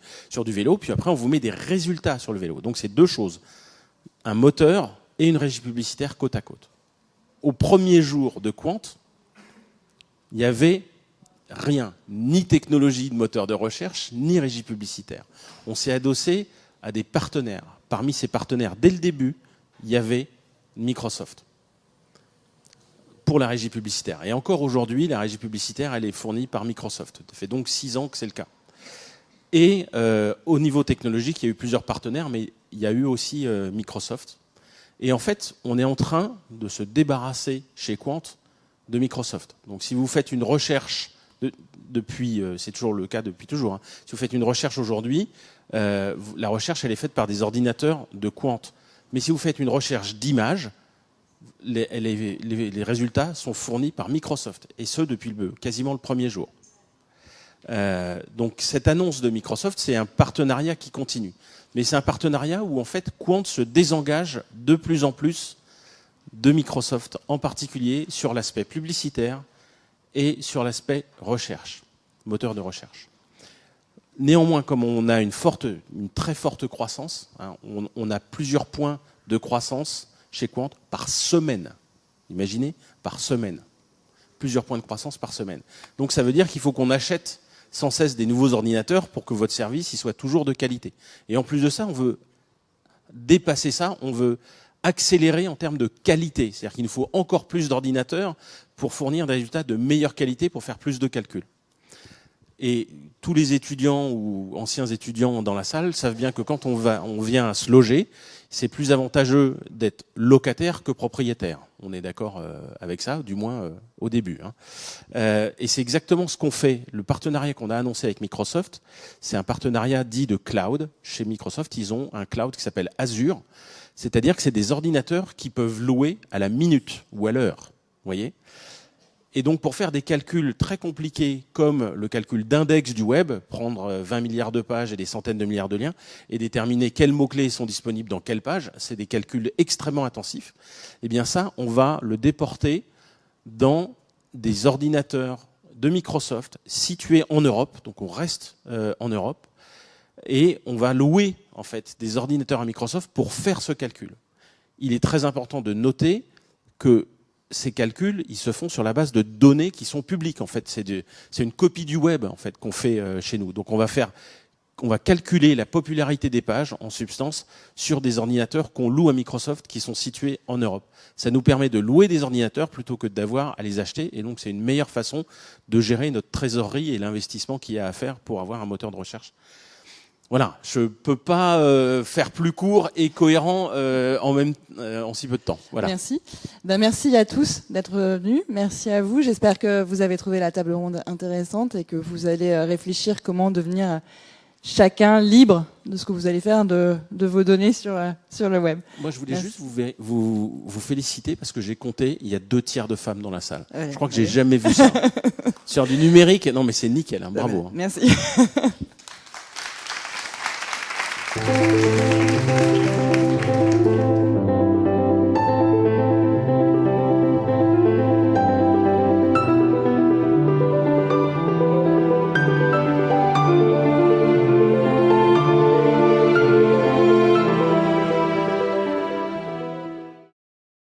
vélo, puis après on vous met des résultats sur le vélo. Donc c'est deux choses. Un moteur et une régie publicitaire côte à côte. Au premier jour de Quant, il y avait rien, ni technologie de moteur de recherche, ni régie publicitaire. On s'est adossé à des partenaires. Parmi ces partenaires, dès le début, il y avait Microsoft pour la régie publicitaire. Et encore aujourd'hui, la régie publicitaire, elle est fournie par Microsoft. Ça fait donc 6 ans que c'est le cas. Et au niveau technologique, il y a eu plusieurs partenaires, mais il y a eu aussi Microsoft. Et en fait, on est en train de se débarrasser chez Quant de Microsoft. Donc si vous faites une recherche depuis, c'est toujours le cas depuis toujours, hein. Si vous faites une recherche aujourd'hui, la recherche elle est faite par des ordinateurs de Quant. Mais si vous faites une recherche d'images, les résultats sont fournis par Microsoft, et ce depuis quasiment le premier jour. Donc cette annonce de Microsoft, c'est un partenariat qui continue. Mais c'est un partenariat où en fait Quant se désengage de plus en plus de Microsoft, en particulier sur l'aspect publicitaire et sur l'aspect recherche, moteur de recherche. Néanmoins, comme on a une très forte croissance, hein, on a plusieurs points de croissance chez Quant par semaine. Imaginez, par semaine. Plusieurs points de croissance par semaine. Donc ça veut dire qu'il faut qu'on achète sans cesse des nouveaux ordinateurs pour que votre service il soit toujours de qualité. Et en plus de ça, on veut dépasser ça, on veut accélérer en termes de qualité. C'est-à-dire qu'il nous faut encore plus d'ordinateurs pour fournir des résultats de meilleure qualité, pour faire plus de calculs. Et tous les étudiants ou anciens étudiants dans la salle savent bien que quand on vient à se loger, c'est plus avantageux d'être locataire que propriétaire. On est d'accord avec ça, du moins au début. Et c'est exactement ce qu'on fait. Le partenariat qu'on a annoncé avec Microsoft, c'est un partenariat dit de cloud. Chez Microsoft, ils ont un cloud qui s'appelle Azure. C'est-à-dire que c'est des ordinateurs qui peuvent louer à la minute ou à l'heure. Vous voyez ? Et donc, pour faire des calculs très compliqués, comme le calcul d'index du web, prendre 20 milliards de pages et des centaines de milliards de liens, et déterminer quels mots-clés sont disponibles dans quelle page, c'est des calculs extrêmement intensifs. Eh bien ça, on va le déporter dans des ordinateurs de Microsoft situés en Europe, donc on reste en Europe, et on va louer en fait des ordinateurs à Microsoft pour faire ce calcul. Il est très important de noter que ces calculs, ils se font sur la base de données qui sont publiques. En fait, c'est une copie du web en fait qu'on fait chez nous. Donc on va calculer la popularité des pages en substance sur des ordinateurs qu'on loue à Microsoft qui sont situés en Europe. Ça nous permet de louer des ordinateurs plutôt que d'avoir à les acheter. Et donc c'est une meilleure façon de gérer notre trésorerie et l'investissement qu'il y a à faire pour avoir un moteur de recherche. Voilà, je peux pas faire plus court et cohérent en si peu de temps. Voilà.
Merci. Merci à tous d'être venus. Merci à vous. J'espère que vous avez trouvé la table ronde intéressante et que vous allez réfléchir comment devenir chacun libre de ce que vous allez faire de vos données sur le web.
Moi, je voulais juste vous féliciter parce que j'ai compté, il y a 2/3 de femmes dans la salle. Ouais, je crois que j'ai jamais vu ça. Sur du numérique, non mais c'est nickel, hein, bravo.
Merci.